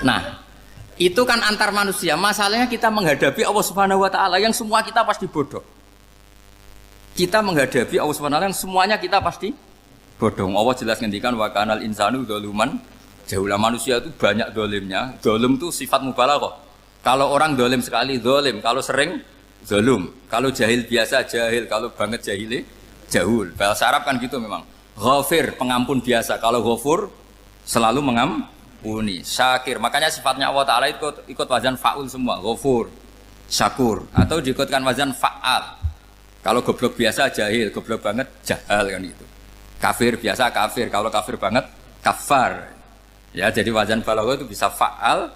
Nah, itu kan antar manusia. Masalahnya kita menghadapi Allah Subhanahu wa taala yang semua kita pasti bodoh. Kita menghadapi Allah Subhanahu wa taala yang semuanya kita pasti bodoh. Allah jelas ngendikan wa kanal insanu dzaluman jahula. Manusia itu banyak dolimnya. Dolim itu sifat mubalaghah. Kalau orang dolim sekali dolim, kalau sering zalum, kalau jahil biasa jahil, kalau banget jahili jahul. Bahasa Arab kan gitu memang. Ghafir pengampun biasa, kalau ghafur selalu mengampuni. Syakir, makanya sifatnya Allah Ta'ala ikut wazan fa'ul semua. Ghafur, syakur, atau diikutkan wazan fa'al. Kalau goblok biasa jahil, goblok banget jahal kan gitu. Kafir biasa kafir, kalau kafir banget kafar. Ya, jadi wazan balagha itu bisa fa'al,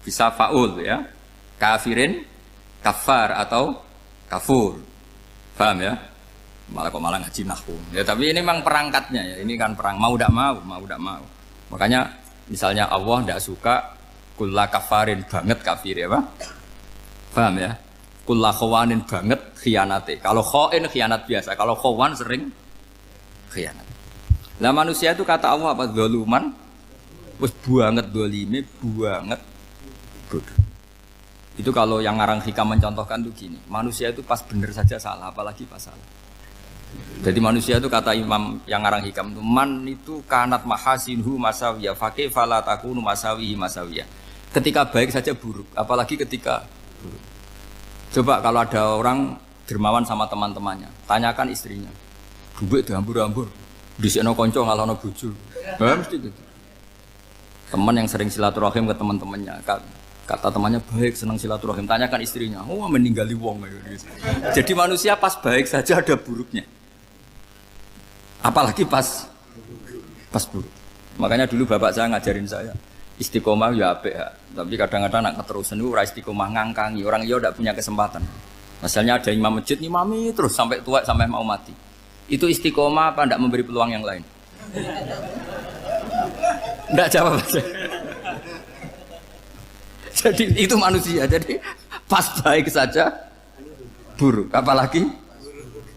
bisa fa'ul ya. Kafirin, kafar atau kafur. Paham ya? Malah ngaji nahwu. Ya tapi ini memang perangkatnya ya. Ini kan perang mau tidak mau. Makanya misalnya Allah tidak suka kulla kafarin banget kafir ya, Pak. Paham ya? Kulla khawanin banget khianate. Kalau khain khianat biasa, kalau khawan sering khianat. Lah manusia itu kata Allah apa? Zaluman. Wis banget dolime, banget bodoh. Itu kalau yang ngarang hikam mencontohkan tuh gini, manusia itu pas bener saja salah, apalagi pas salah. Jadi manusia itu kata Imam yang ngarang hikam itu, man itu kanat mahasinhu masawiyah, fakih fala takunu masawihi masawiyah. Ketika baik saja buruk, apalagi ketika buruk. Coba kalau ada orang dermawan sama teman-temannya, tanyakan istrinya, duit dihambur-hambur, disekno konco ngalono bojo. Mesti gitu. Teman yang sering silaturahim ke teman-temannya, kata temannya baik, senang silaturahim, tanyakan istrinya, oh meninggali wong gitu. Jadi manusia pas baik saja ada buruknya, apalagi pas buruk. Makanya dulu bapak saya ngajarin saya istiqomah ya apik ya, tapi kadang-kadang nak keterusan itu ora istiqomah ngangkangi orang dia tidak punya kesempatan. Misalnya ada imam masjid ngimami terus sampai tua sampai mau mati, itu istiqomah apa tidak memberi peluang yang lain? Tidak jawab aja. Jadi itu manusia. Jadi pas baik saja buruk, apalagi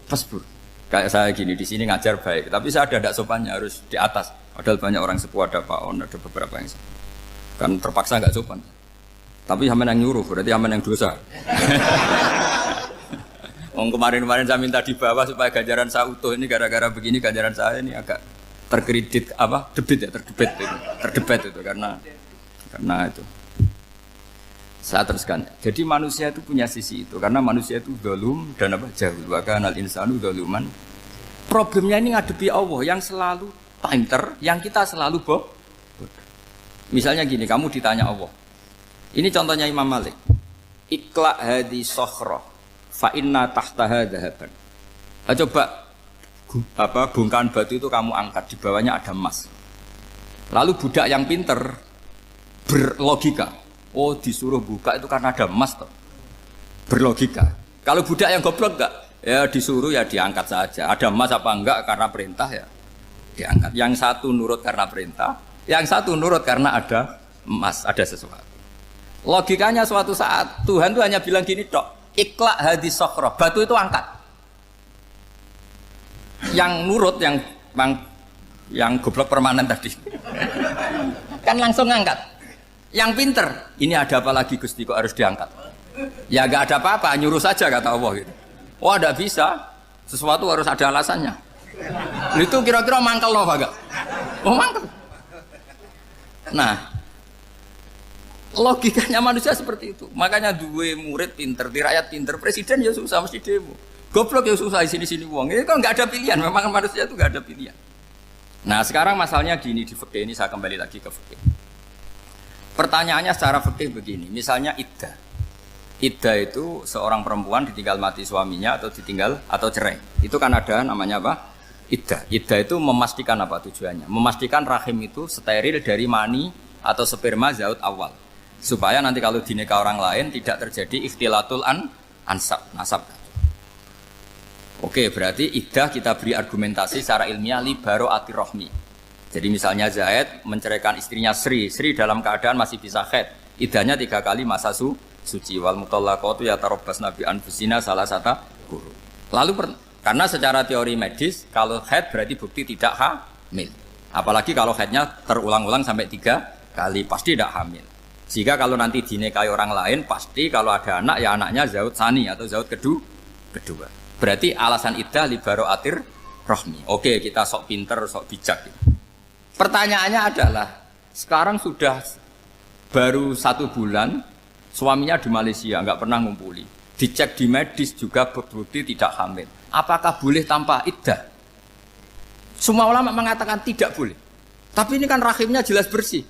pas buruk. Kayak saya gini di sini ngajar baik, tapi saya ada tidak sopannya harus di atas. Padahal banyak orang sepuh, ada Pak On, ada beberapa yang kan terpaksa nggak sopan. Tapi sampean yang nyuruh, berarti sampean yang dosa. Kemarin-kemarin saya minta di bawah supaya ganjaran saya utuh, ini gara-gara begini ganjaran saya ini agak terkredit apa terdebet itu karena itu. Saya teruskan. Jadi manusia itu punya sisi itu karena manusia itu dzalum dan apa jahul. Wa kanal insanu dzaluman. Problemnya ini ngadepi Allah yang selalu pinter, yang kita selalu bodoh. Misalnya gini, kamu ditanya Allah. Ini contohnya Imam Malik. Ikla hadi sokhroh fa inna tahtaha dhahaban. Coba bongkahan batu itu kamu angkat, di bawahnya ada emas. Lalu budak yang pinter berlogika, oh disuruh buka itu karena ada emas toh. Berlogika. Kalau budak yang goblok enggak, ya disuruh ya diangkat saja. Ada emas apa enggak karena perintah ya diangkat. Yang satu nurut karena perintah, yang satu nurut karena ada emas, ada sesuatu. Logikanya suatu saat Tuhan tuh hanya bilang gini tok, ikla hadis sokhroh, batu itu angkat. Yang nurut yang goblok permanen tadi kan langsung ngangkat. Yang pinter, ini ada apa lagi Gusti kok harus diangkat? Ya gak ada apa-apa, nyuruh saja kata Allah gitu. Oh tidak bisa, sesuatu harus ada alasannya. Itu kira-kira mangkel loh Pak? Oh mangkel. Nah, logikanya manusia seperti itu. Makanya dua murid pinter, di rakyat pinter, presiden ya susah mesti demo. Goblok ya susah di sini-sini uang. Ini kan nggak ada pilihan. Memang manusia itu nggak ada pilihan. Nah sekarang masalahnya gini di fikih ini saya kembali lagi ke fikih. Pertanyaannya secara fikih begini. Misalnya iddah. Iddah itu seorang perempuan ditinggal mati suaminya atau ditinggal atau cerai. Itu kan ada namanya apa? Iddah. Iddah itu memastikan apa tujuannya? Memastikan rahim itu steril dari mani atau sperma zaut awal. Supaya nanti kalau dinikah orang lain tidak terjadi ikhtilatul nasab. Oke, berarti iddah kita beri argumentasi secara ilmiah li baro'ati rohmi. Jadi misalnya Zaid menceraikan istrinya Sri dalam keadaan masih bisa haid. Iddahnya 3 kali masa suci. Wal mutallaqatu yatarabbasna bi anfusina salah satu guru. Lalu karena secara teori medis kalau haid berarti bukti tidak hamil. Apalagi kalau haidnya terulang-ulang sampai 3 kali pasti tidak hamil. Sehingga kalau nanti dinikahi orang lain pasti kalau ada anak ya anaknya zaud sani atau zaud kedua. Berarti alasan iddah li baro'atir rohmi. Oke, kita sok pinter, sok bijak. Pertanyaannya adalah, sekarang sudah baru 1 bulan, suaminya di Malaysia, nggak pernah ngumpuli. Dicek di medis juga berbukti tidak hamil. Apakah boleh tanpa iddah? Semua ulama mengatakan tidak boleh. Tapi ini kan rahimnya jelas bersih.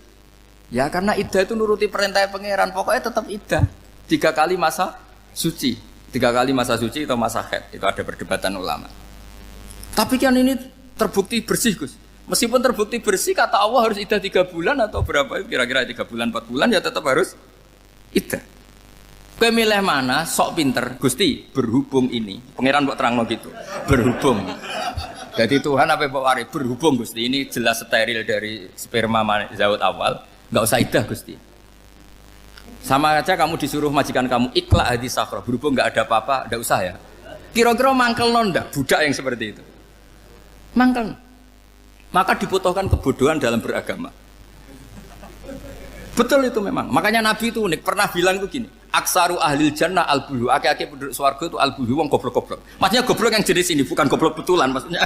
Ya karena iddah itu nuruti perintah pangeran, pokoknya tetap iddah. 3 kali masa suci. 3 kali masa suci atau masa haid, itu ada perdebatan ulama. Tapi kan ini terbukti bersih, Gus. Meskipun terbukti bersih, kata Allah harus iddah 3 bulan atau berapa? Kira-kira 3 bulan, 4 bulan ya tetap harus iddah. Kowe milih mana? Sok pinter, Gusti. Berhubung ini, pangeran mbok terangno gitu. Berhubung. Jadi Tuhan apa mbok wari? Berhubung Gusti. Ini jelas steril dari sperma zaut awal, enggak usah iddah Gusti. Sama aja kamu disuruh majikan kamu ikhla hadis sakhra, berhubung nggak ada apa-apa, nggak usah ya. Kira-kira mangkel nonda budak yang seperti itu. Mangkel. Maka dibutuhkan kebodohan dalam beragama. Betul itu memang. Makanya Nabi itu unik, pernah bilang itu gini, aksaru ahlil jannah al-bulu, aki-aki penduduk swarga itu al-bulu, wong goblok-goblok. Maksudnya goblok yang jenis ini, bukan goblok betulan maksudnya.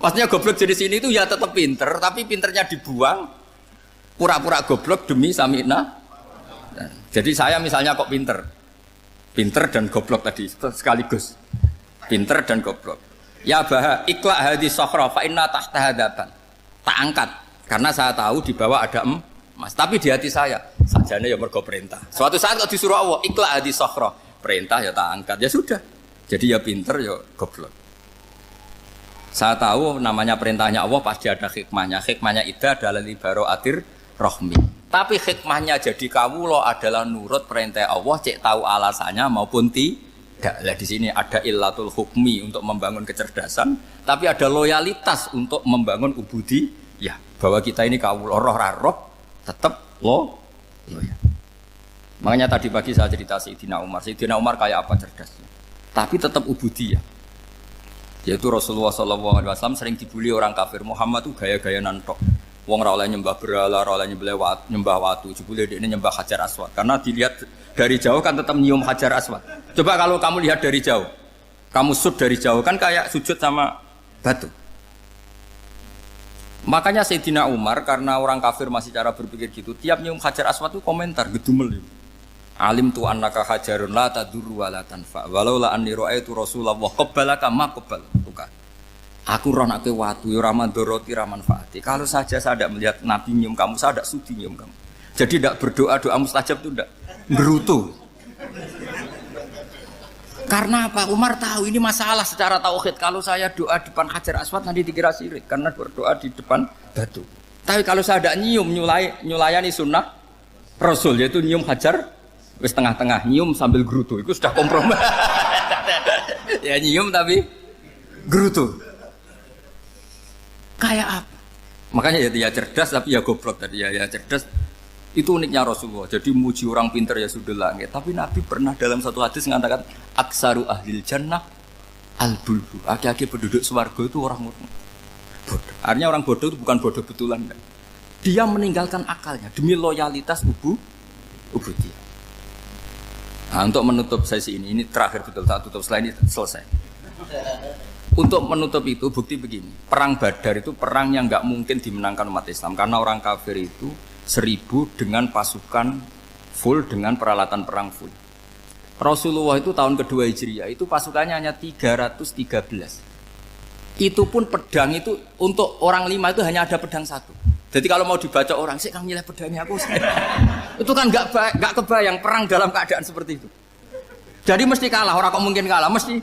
Maksudnya goblok jenis ini itu ya tetap pinter, tapi pinternya dibuang, pura-pura goblok demi samina. Jadi saya misalnya kok pinter dan goblok tadi sekaligus, pinter dan goblok. Ya bah, ikhla hadis sakhra fa inna tahta hadapan. Tak angkat karena saya tahu di bawah ada emas. Tapi di hati saya sajane ya mergo perintah. Suatu saat kok disuruh Allah ikhla hadis sakhra, perintah ya tak angkat. Ya sudah. Jadi ya pinter ya goblok. Saya tahu namanya perintahnya Allah pasti ada hikmahnya. Hikmahnya iddah adalah li baro'atir rohmi. Tapi hikmahnya jadi kawula adalah nurut perintah Allah, cek tahu alasannya maupun tidak. Lah di sini ada illatul hukmi untuk membangun kecerdasan, tapi ada loyalitas untuk membangun ubudi. Ya, bahwa kita ini kawula roh tetap loyal. Makanya tadi pagi saya cerita Sayyidina Umar. Sayyidina Umar kayak apa cerdasnya? Tapi tetap ubudi ya. Yaitu Rasulullah SAW sering dibully orang kafir. Muhammad tuh gaya-gaya nantok. Wong ora oleh nyembah berhala, ora oleh nyembah watu, jebule dekne nyembah Hajar Aswad. Karena dilihat dari jauh kan tetap nyium Hajar Aswad. Coba kalau kamu lihat dari jauh, kamu sujud dari jauh kan kayak sujud sama batu. Makanya Sayyidina Umar karena orang kafir masih cara berpikir gitu, tiap nyium Hajar Aswad itu komentar gedumel. Alim tu annaka hajarun la tadurru wa la tanfa. Walau la anni ra'aitu Rasulullah qabbalaka ma qabbaltuka. Aku roh nak ke watu, raman doroti, raman faati. Kalau saja saya tidak melihat Nabi nyium kamu, saya tidak sudi nyium kamu. Jadi tidak berdoa, doa mustajab itu tidak gerutu. Karena apa? Umar tahu ini masalah secara tauhid. Kalau saya doa di depan Hajar Aswad nanti dikira syirik karena berdoa di depan batu. Tapi kalau saya tidak nyium, nyulayani sunnah Rasul, yaitu nyium Hajar, wis tengah-tengah nyium sambil gerutu, itu sudah kompromi. Ya nyium tapi gerutu. Kayak apa? Makanya ya cerdas tapi ya goblok tadi ya cerdas. Itu uniknya Rasulullah. Jadi muji orang pintar ya sudah lah. Tapi Nabi pernah dalam satu hadis mengatakan aksaru ahlil jannah al-bulbu. Aki-aki penduduk swarga itu orang bodoh. Artinya orang bodoh itu bukan bodoh betulan. Dia meninggalkan akalnya demi loyalitas ubudiyah. Nah, untuk menutup sesi ini terakhir betul tak tutup setelah ini selesai. Untuk menutup itu bukti begini, perang Badar itu perang yang nggak mungkin dimenangkan umat Islam karena orang kafir itu 1000 dengan pasukan full dengan peralatan perang full. Rasulullah itu tahun kedua Hijriah itu pasukannya hanya 313. Itu pun pedang itu untuk orang 5 itu hanya ada pedang 1. Jadi kalau mau dibaca orang, sih kamu nilai pedangnya aku. Itu kan nggak kebayang perang dalam keadaan seperti itu. Jadi mesti kalah, orang kok mungkin kalah, mesti.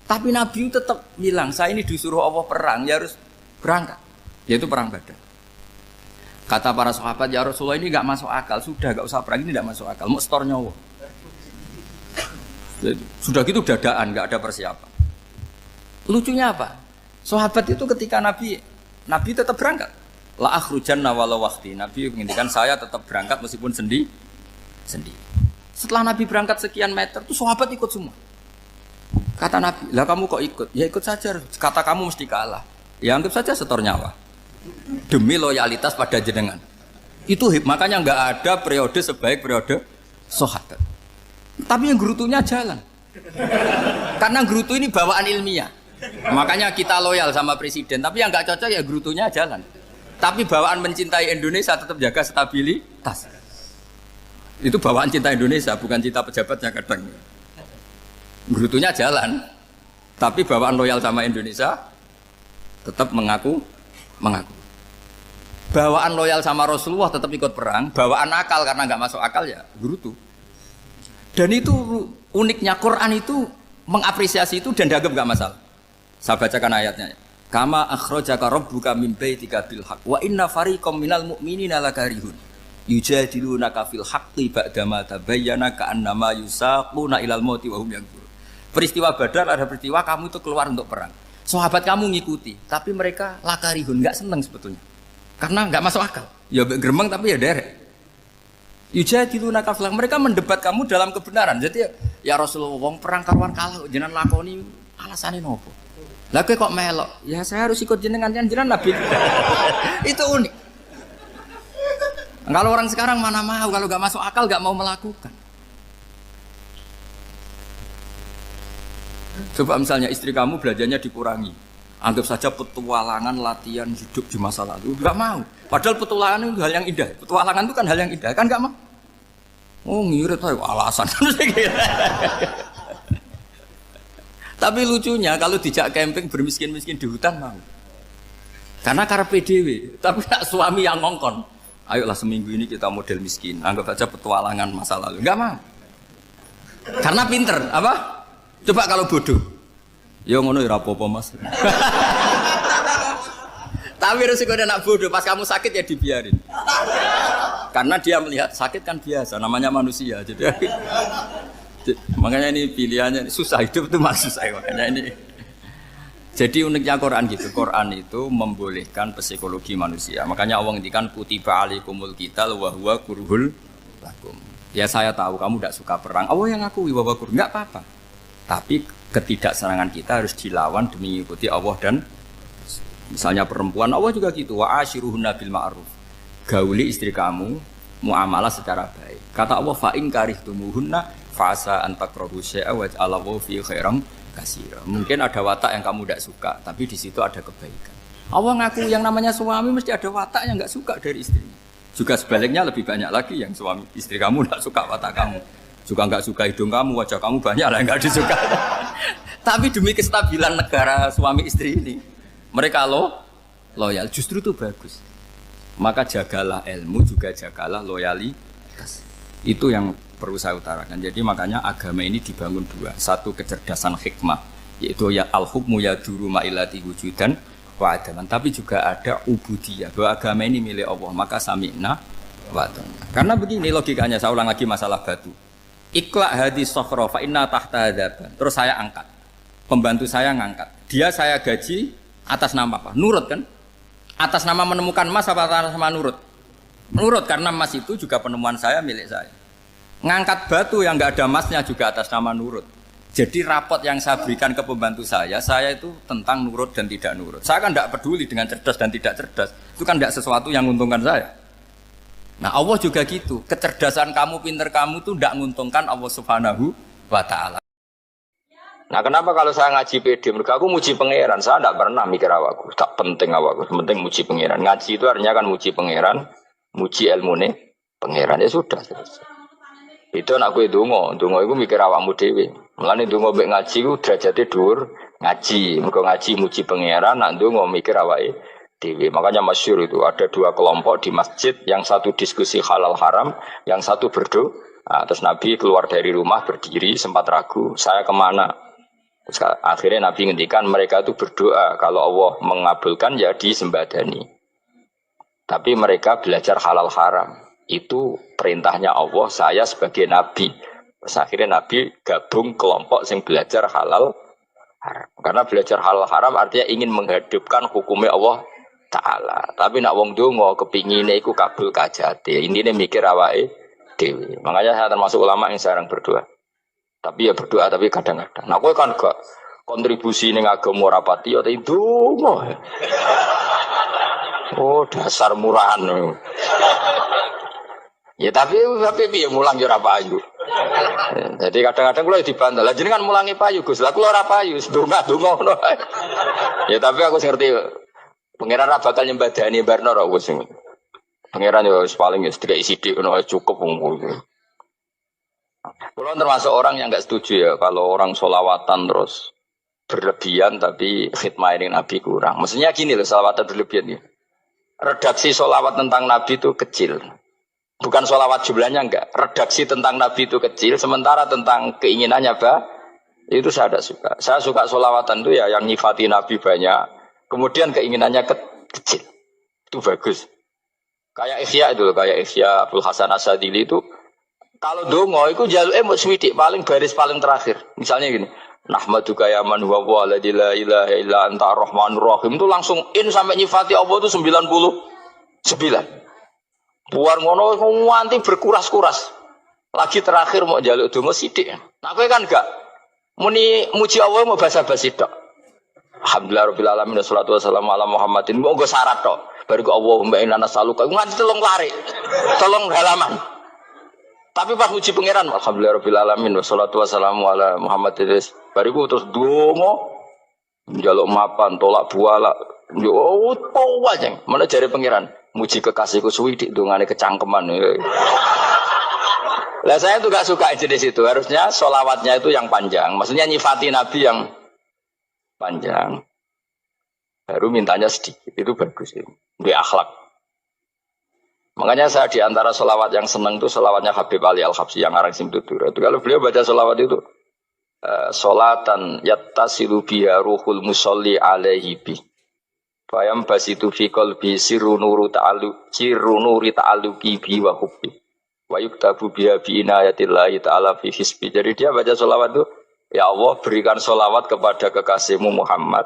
Tapi Nabi tetap bilang, saya ini disuruh Allah perang, ya harus berangkat. Yaitu perang Badar. Kata para sahabat, ya Rasulullah ini nggak masuk akal, sudah nggak usah perang, ini nggak masuk akal, mau setor nyawa. Sudah gitu dadaan, nggak ada persiapan. Lucunya apa? Sahabat itu ketika Nabi tetap berangkat. La akhrujanna walau waqti. Nabi menginginkan saya tetap berangkat meskipun sendi. Setelah Nabi berangkat sekian meter, tuh sahabat ikut semua. Kata Nabi, lah kamu kok ikut? Ya ikut saja. Kata kamu mesti kalah. Ya anggap saja setor nyawa. Demi loyalitas pada jenengan. Itu makanya nggak ada periode sebaik periode sahabat. Tapi yang gerutunya jalan. Karena gerutu ini bawaan ilmiah. Makanya kita loyal sama presiden. Tapi yang nggak cocok ya gerutunya jalan. Tapi bawaan mencintai Indonesia tetap jaga stabilitas. Itu bawaan cinta Indonesia, bukan cinta pejabatnya kadang. Gerutunya jalan. Tapi bawaan loyal sama Indonesia tetap mengaku. Bawaan loyal sama Rasulullah tetap ikut perang. Bawaan akal karena nggak masuk akal ya gerutu. Dan itu uniknya Quran itu mengapresiasi itu dan dianggap nggak masalah. Saya bacakan ayatnya. Kama akhrajaka rabbuka min baitika bil haqq wa inna fariqam minal mu'minina lakarihun yujadilunaka fil haqqi ba'dama tabayyana ka'annama yusaquna ilal mauti wa hum yanzurun. Peristiwa Badar ada peristiwa kamu itu keluar untuk perang. Sahabat kamu ngikuti, tapi mereka lakarihun, enggak senang sebetulnya. Karena enggak masuk akal. Ya gremeng tapi ya derek. Yujadilunaka fil haqq, mereka mendebat kamu dalam kebenaran. Jadi ya Rasulullah wong perang karuan kalah jenengan lakoni alasane nopo? Lah kok melok? Ya saya harus ikut jenengan Nabi. Itu unik. Kalau orang sekarang mana mau, kalau nggak masuk akal nggak mau melakukan. Coba misalnya istri kamu belajarnya dikurangi, anggap saja petualangan latihan hidup di masa lalu, nggak mau. Padahal petualangan itu hal yang indah. Petualangan itu kan hal yang indah, kan nggak mau. Oh ngirit ayo alasan. Tapi lucunya kalau dijak camping bermiskin-miskin di hutan mau. Karena karpe dhewe, tapi tak suami yang ngongkon. Ayolah seminggu ini kita model miskin, anggap saja petualangan masa lalu. Enggak mau. Karena pinter, apa? Coba kalau bodoh. Ya ngono ya apa-apa Mas. Tapi resiko nak bodoh, pas kamu sakit ya dibiarin. Karena dia melihat sakit kan biasa, namanya manusia. Makanya ini pilihannya susah, hidup itu masih susah makanya ini. Jadi uniknya Quran gitu. Quran itu membolehkan psikologi manusia. Makanya Allah ngendikan kutiba alaikumul qital wa huwa kurhul lakum. Ya saya tahu kamu tidak suka perang. Allah yang ngakui wa huwa kurhul, enggak apa-apa. Tapi ketidaksenangan kita harus dilawan demi mengikuti Allah dan misalnya perempuan Allah juga gitu. Wa ashiruhunna bil ma'ruf. Gauli istri kamu muamalah secara baik. Kata Allah fa in karihtumuhunna fasa antakrahu syai'a wa ja'alallahu fi khairan katsira. Mungkin ada watak yang kamu tidak suka, tapi di situ ada kebaikan. Allah ngaku yang namanya suami mesti ada watak yang enggak suka dari istrinya. Juga sebaliknya lebih banyak lagi yang suami istri kamu enggak suka watak kamu. Juga enggak suka hidung kamu, wajah kamu banyak lah enggak disuka. Tapi demi kestabilan negara suami istri ini, mereka loyal, justru itu bagus. Maka jagalah ilmu, juga jagalah loyalitas. Itu yang perlu saya utarakan. Jadi makanya agama ini dibangun dua. Satu kecerdasan hikmah, yaitu ya al-hukmu yaduru ma'ilati wujudan wa adaman. Tapi juga ada ubudiyah, bahwa agama ini milik Allah. Maka sami'na wa ata'na. Karena begini logikanya, saya ulang lagi masalah batu. Iqla hadis sokhra fa inna tahta hadaban. Terus saya angkat. Pembantu saya ngangkat. Dia saya gaji atas nama apa? Nurut kan? Atas nama menemukan emas apa atas nama nurut? Nurut, karena emas itu juga penemuan saya, milik saya. Ngangkat batu yang nggak ada emasnya juga atas nama nurut. Jadi rapot yang saya berikan ke pembantu saya itu tentang nurut dan tidak nurut. Saya kan tidak peduli dengan cerdas dan tidak cerdas. Itu kan tidak sesuatu yang menguntungkan saya. Nah Allah juga gitu. Kecerdasan kamu, pinter kamu itu tidak menguntungkan Allah Subhanahu wa Ta'ala. Nah kenapa kalau saya ngaji PD, mereka aku muji pangeran. Saya tidak pernah mikir awakku, tak penting awakku, penting muji pangeran. Ngaji itu artinya kan muji pangeran, muji ilmu nih pangeran, ya sudah. Itu nak kowe donga iku mikir awakmu dhewe. Mulane donga mbek ngaji ku derajate dhuwur ngaji. Mergo ngaji muji pangeran, nak donga mikir awake dhewe. Makanya masyhur itu ada dua kelompok di masjid, yang satu diskusi halal haram, yang satu berdoa. Nah, terus Nabi keluar dari rumah berdiri sempat ragu, saya kemana? Terus akhirnya Nabi ngendikan mereka itu berdoa kalau Allah mengabulkan ya disembadani. Tapi mereka belajar halal haram. Itu perintahnya Allah, saya sebagai Nabi. Terus akhirnya Nabi gabung kelompok yang belajar halal haram. Karena belajar halal haram artinya ingin menghidupkan hukumnya Allah Ta'ala. Tapi nak wong donga kepingine iku kabul kajate. Intine mikir awake dewi. Makanya saya termasuk ulama yang jarang berdoa. Tapi ya berdoa tapi kadang-kadang. Nah kowe kan gak kontribusi ning agama rapati ya ndonga. Oh dasar murahan. Ya tapi piye mulang yo ora payu. Jadi kadang-kadang kula dibantah. Lah jenengan mulangi payu Gus. Lah kula ora payu, donga-donga ngono. Ya tapi aku ngerti pangeran ra bakal nyembadani barno ra wis. Pangeran yo paling ya sedikit sidik ngono cukup wong. Kula termasuk orang yang enggak setuju ya kalau orang sholawatan terus berlebihan tapi khidmah ini Nabi kurang. Maksudnya gini loh, sholawatan berlebihan ya. Redaksi sholawat tentang Nabi itu kecil. Bukan sholawat jumlahnya enggak. Redaksi tentang Nabi itu kecil, sementara tentang keinginannya itu saya tidak suka. Saya suka sholawatan itu ya yang nyifati Nabi banyak, kemudian keinginannya kecil. Itu bagus. Kayak Ihya itu, kayak Ihya Abdul Hasan Asadili itu, kalau dongo itu jaluknya mau swidik, paling baris paling terakhir. Misalnya gini, Nahmaduka ya man huwa waladi la ilaha illa anta rahmanur rahim, itu langsung in sampai nyifati Allah itu 99. Buar ngono nganti berkuras-kuras. Lagi terakhir mau jaluk donga sithik. Nah kowe kan enggak muni muji Allah mau basa-basi tok. Alhamdulillah rabbil alamin wassalatu wassalamu ala Muhammadin. Mbok nggo syarat tok. Baru Allahumma inna nas'aluka nganti telung lari. Telung halaman. Tapi pas muji pangeran alhamdulillah rabbil alamin wassalatu wassalamu ala Muhammadin. Bariku terus donga njaluk mapan tolak buala. Yo wajeng. Mana jare pangeran? Muji kekasihku suwi di dongane kecangkeman. Lah saya tuh gak suka jenis itu. Harusnya sholawatnya itu yang panjang. Maksudnya nyifati Nabi yang panjang. Baru mintanya sedikit. Itu bagus ini. Di akhlak. Makanya saya di antara sholawat yang senang itu sholawatnya Habib Ali Al-Habsyi yang arang Simtutur. Itu kalau beliau baca sholawat itu sholatan yattasilu biha ruhul musolli alaihi bi. Bayam basitu fi qalbi sirru nuri ta'alluqi bi wa hubbi. Wa yuktabu biha bi inayatillahi ta'ala fi hisbi. Jadi dia baca sholawat itu, ya Allah berikan sholawat kepada kekasihmu Muhammad.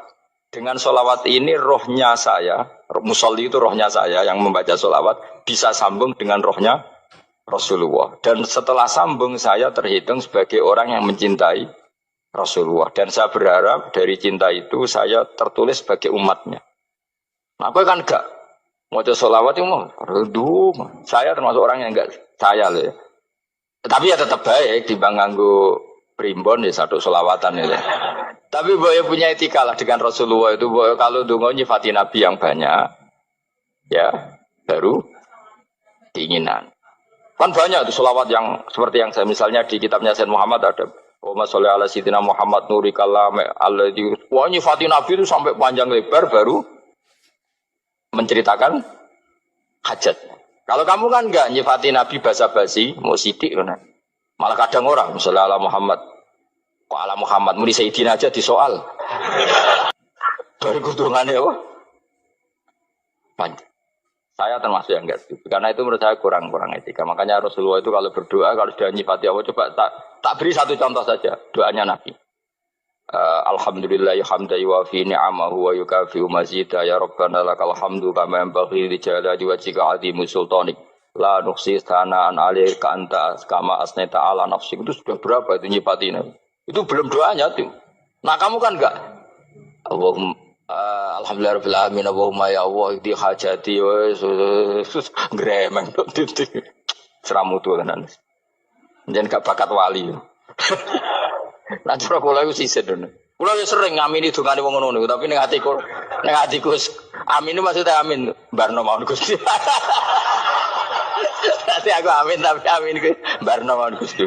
Dengan sholawat ini rohnya saya, musolli itu rohnya saya yang membaca sholawat, bisa sambung dengan rohnya Rasulullah. Dan setelah sambung saya terhitung sebagai orang yang mencintai Rasulullah. Dan saya berharap dari cinta itu saya tertulis sebagai umatnya. Aku kan enggak mau sholawat itu mau saya termasuk orang yang enggak saya loh ya. Tapi ya tetap baik dibanding nganggo primbon ya satu sholawatan ya. Tapi boleh punya etika lah dengan Rasulullah itu. Boleh kalau dongo nyifati Nabi yang banyak ya baru keinginan. Kan banyak tuh sholawat yang seperti yang saya misalnya di kitabnya Sayyid Muhammad ada Allahumma sholli ala sayyidina Muhammad nuri kalam alladzi wa nyifati Nabi itu sampai panjang lebar baru menceritakan hajat. Kalau kamu kan enggak nyifati Nabi basa-basi, mau sidik kan. Malah kadang orang, misalnya ala Muhammad. Kok ala Muhammad, muni Sayyidina aja disoal. Baru kudungannya apa? Panjang. Saya termasuk yang enggak setuju. Karena itu menurut saya kurang etika. Makanya Rasulullah itu kalau berdoa, kalau sudah nyifati Allah, coba tak beri satu contoh saja. Doanya Nabi. Alhamdulillah hamdan wa fi ni'amahu wa yukafi mazida ya rabbana lakal hamdu kama yanbaghi li jalali wajhika azimu sultanik la nuqsi sana'an alayka anta kama asnaita ala nafsik. Itu sudah berapa itu nyifatin itu belum doanya tuh. Nah kamu kan enggak Allahumma alhamdulillah rabbil alamin Allahumma ya Allah di hajati wes gremeng titik seramu tuh tenan jangan gak bakat wali. Nah, cara kula iku sisih dene. Kula wis sering ngamini dongane wong ngono niku, tapi ning atiku amin itu maksudnya amin barno mawon Gusti. Nanti aku amin tapi amin ku barno mawon Gusti.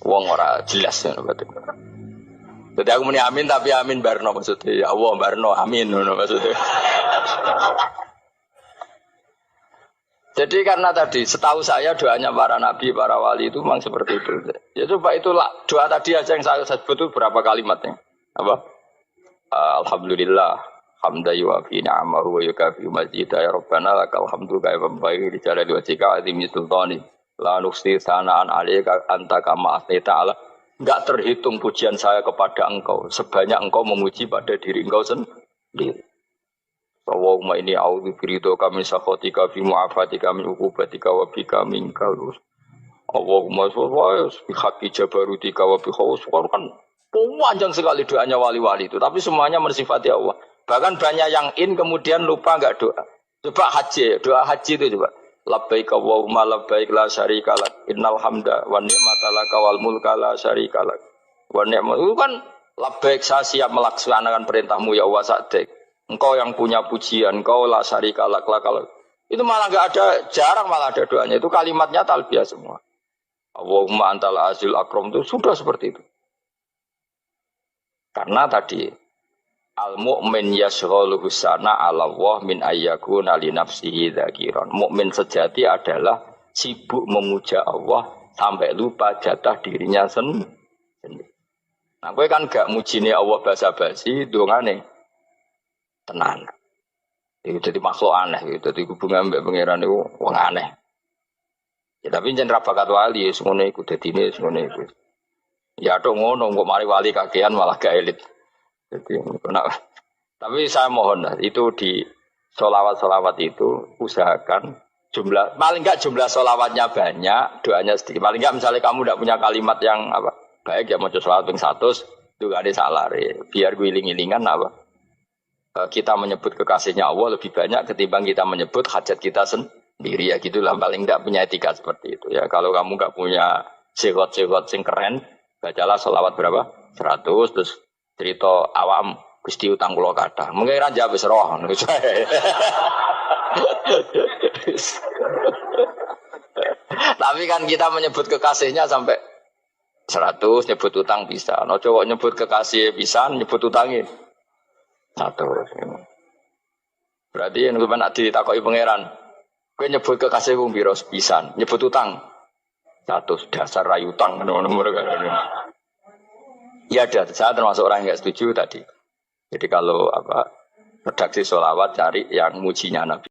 Wong ora jelas ya berarti. Jadi aku muni amin tapi amin barno maksudnya. Ya Allah barno amin ngono maksudnya. Jadi karena tadi setahu saya doanya para nabi, para wali itu memang seperti itu. Ya coba itulah doa tadi aja yang saya sebut itu berapa kalimatnya? Apa? Alhamdulillah hamda yuwafi ni'amahu wa yukafi majidah ya Rabbana lakal hamdu kaya pembaik di jalan wajika azimi sultani la nuksi sanaan alaika anta kama asnita ala. Enggak terhitung pujian saya kepada engkau sebanyak engkau memuji pada diri engkau sendiri. Allahumma inni a'udzu biridhoka min sakhatika fi mu'afatika min uqubatika wa bika minka. Allahumma sholli bi haqqi jabarutika wa bi khawfika kan panjang sekali doanya wali-wali itu tapi semuanya mensifati Allah. Bahkan banyak yang kemudian lupa enggak doa. Coba haji, doa haji itu coba. Labbaik Allahumma labbaik la syarika lak innal hamda wan ni'mata laka wal mulka la syarika lak. Wa ni'mat itu kan labbaik saya siap melaksanakan perintahmu ya Allah sa'dik. Engkau yang punya pujian, engkau la syarika lak lakal. Itu malah enggak ada, jarang malah ada doanya. Itu kalimatnya talbiyah semua. Allahumma antal azil akram itu sudah seperti itu. Karena tadi al-mu'min yashghaluhu sana 'ala Allah min ayyakuna li nafsihi dzakiran. Mukmin sejati adalah sibuk memuja Allah sampai lupa jatah dirinya sendiri. Nah, kowe kan gak mujine Allah basa-basi, dongane tenan. Itu jadi makhluk aneh gitu. Dadi hubungan mbek pangeran niku wong aneh. Ya tapi jen ra bakat wali ngono iku dadine ngono iku. Ya dong ngono kok mari wali kakean malah gak elit. Jadi, tapi saya mohon itu di sholawat itu usahakan jumlah paling enggak jumlah sholawatnya banyak, doanya sedikit. Paling enggak misalnya kamu tidak punya kalimat yang apa baik ya mau sholawat ping 100 itu gak ada salah biar gue iling-ilingan apa kita menyebut kekasihnya Allah lebih banyak ketimbang kita menyebut hajat kita sendiri ya gitulah paling enggak punya etika seperti itu ya. Kalau kamu enggak punya segot-segot sing keren bacalah sholawat berapa 100 terus cerita awam Gusti utang kula kathah. Mungkin ra jawab wis roh ngono. Tapi kan kita menyebut kekasihnya sampai 100 nyebut utang bisa. No cowok nyebut kekasih pisan nyebut utangnya 100. Berarti yen nek ditakoki pangeran, kowe nyebut kekasih wong pira pisan, nyebut utang 100 dasar ra utang ngono-ngono kan. Ya ada, saya termasuk orang yang nggak setuju tadi. Jadi kalau redaksi sholawat cari yang mujinya Nabi.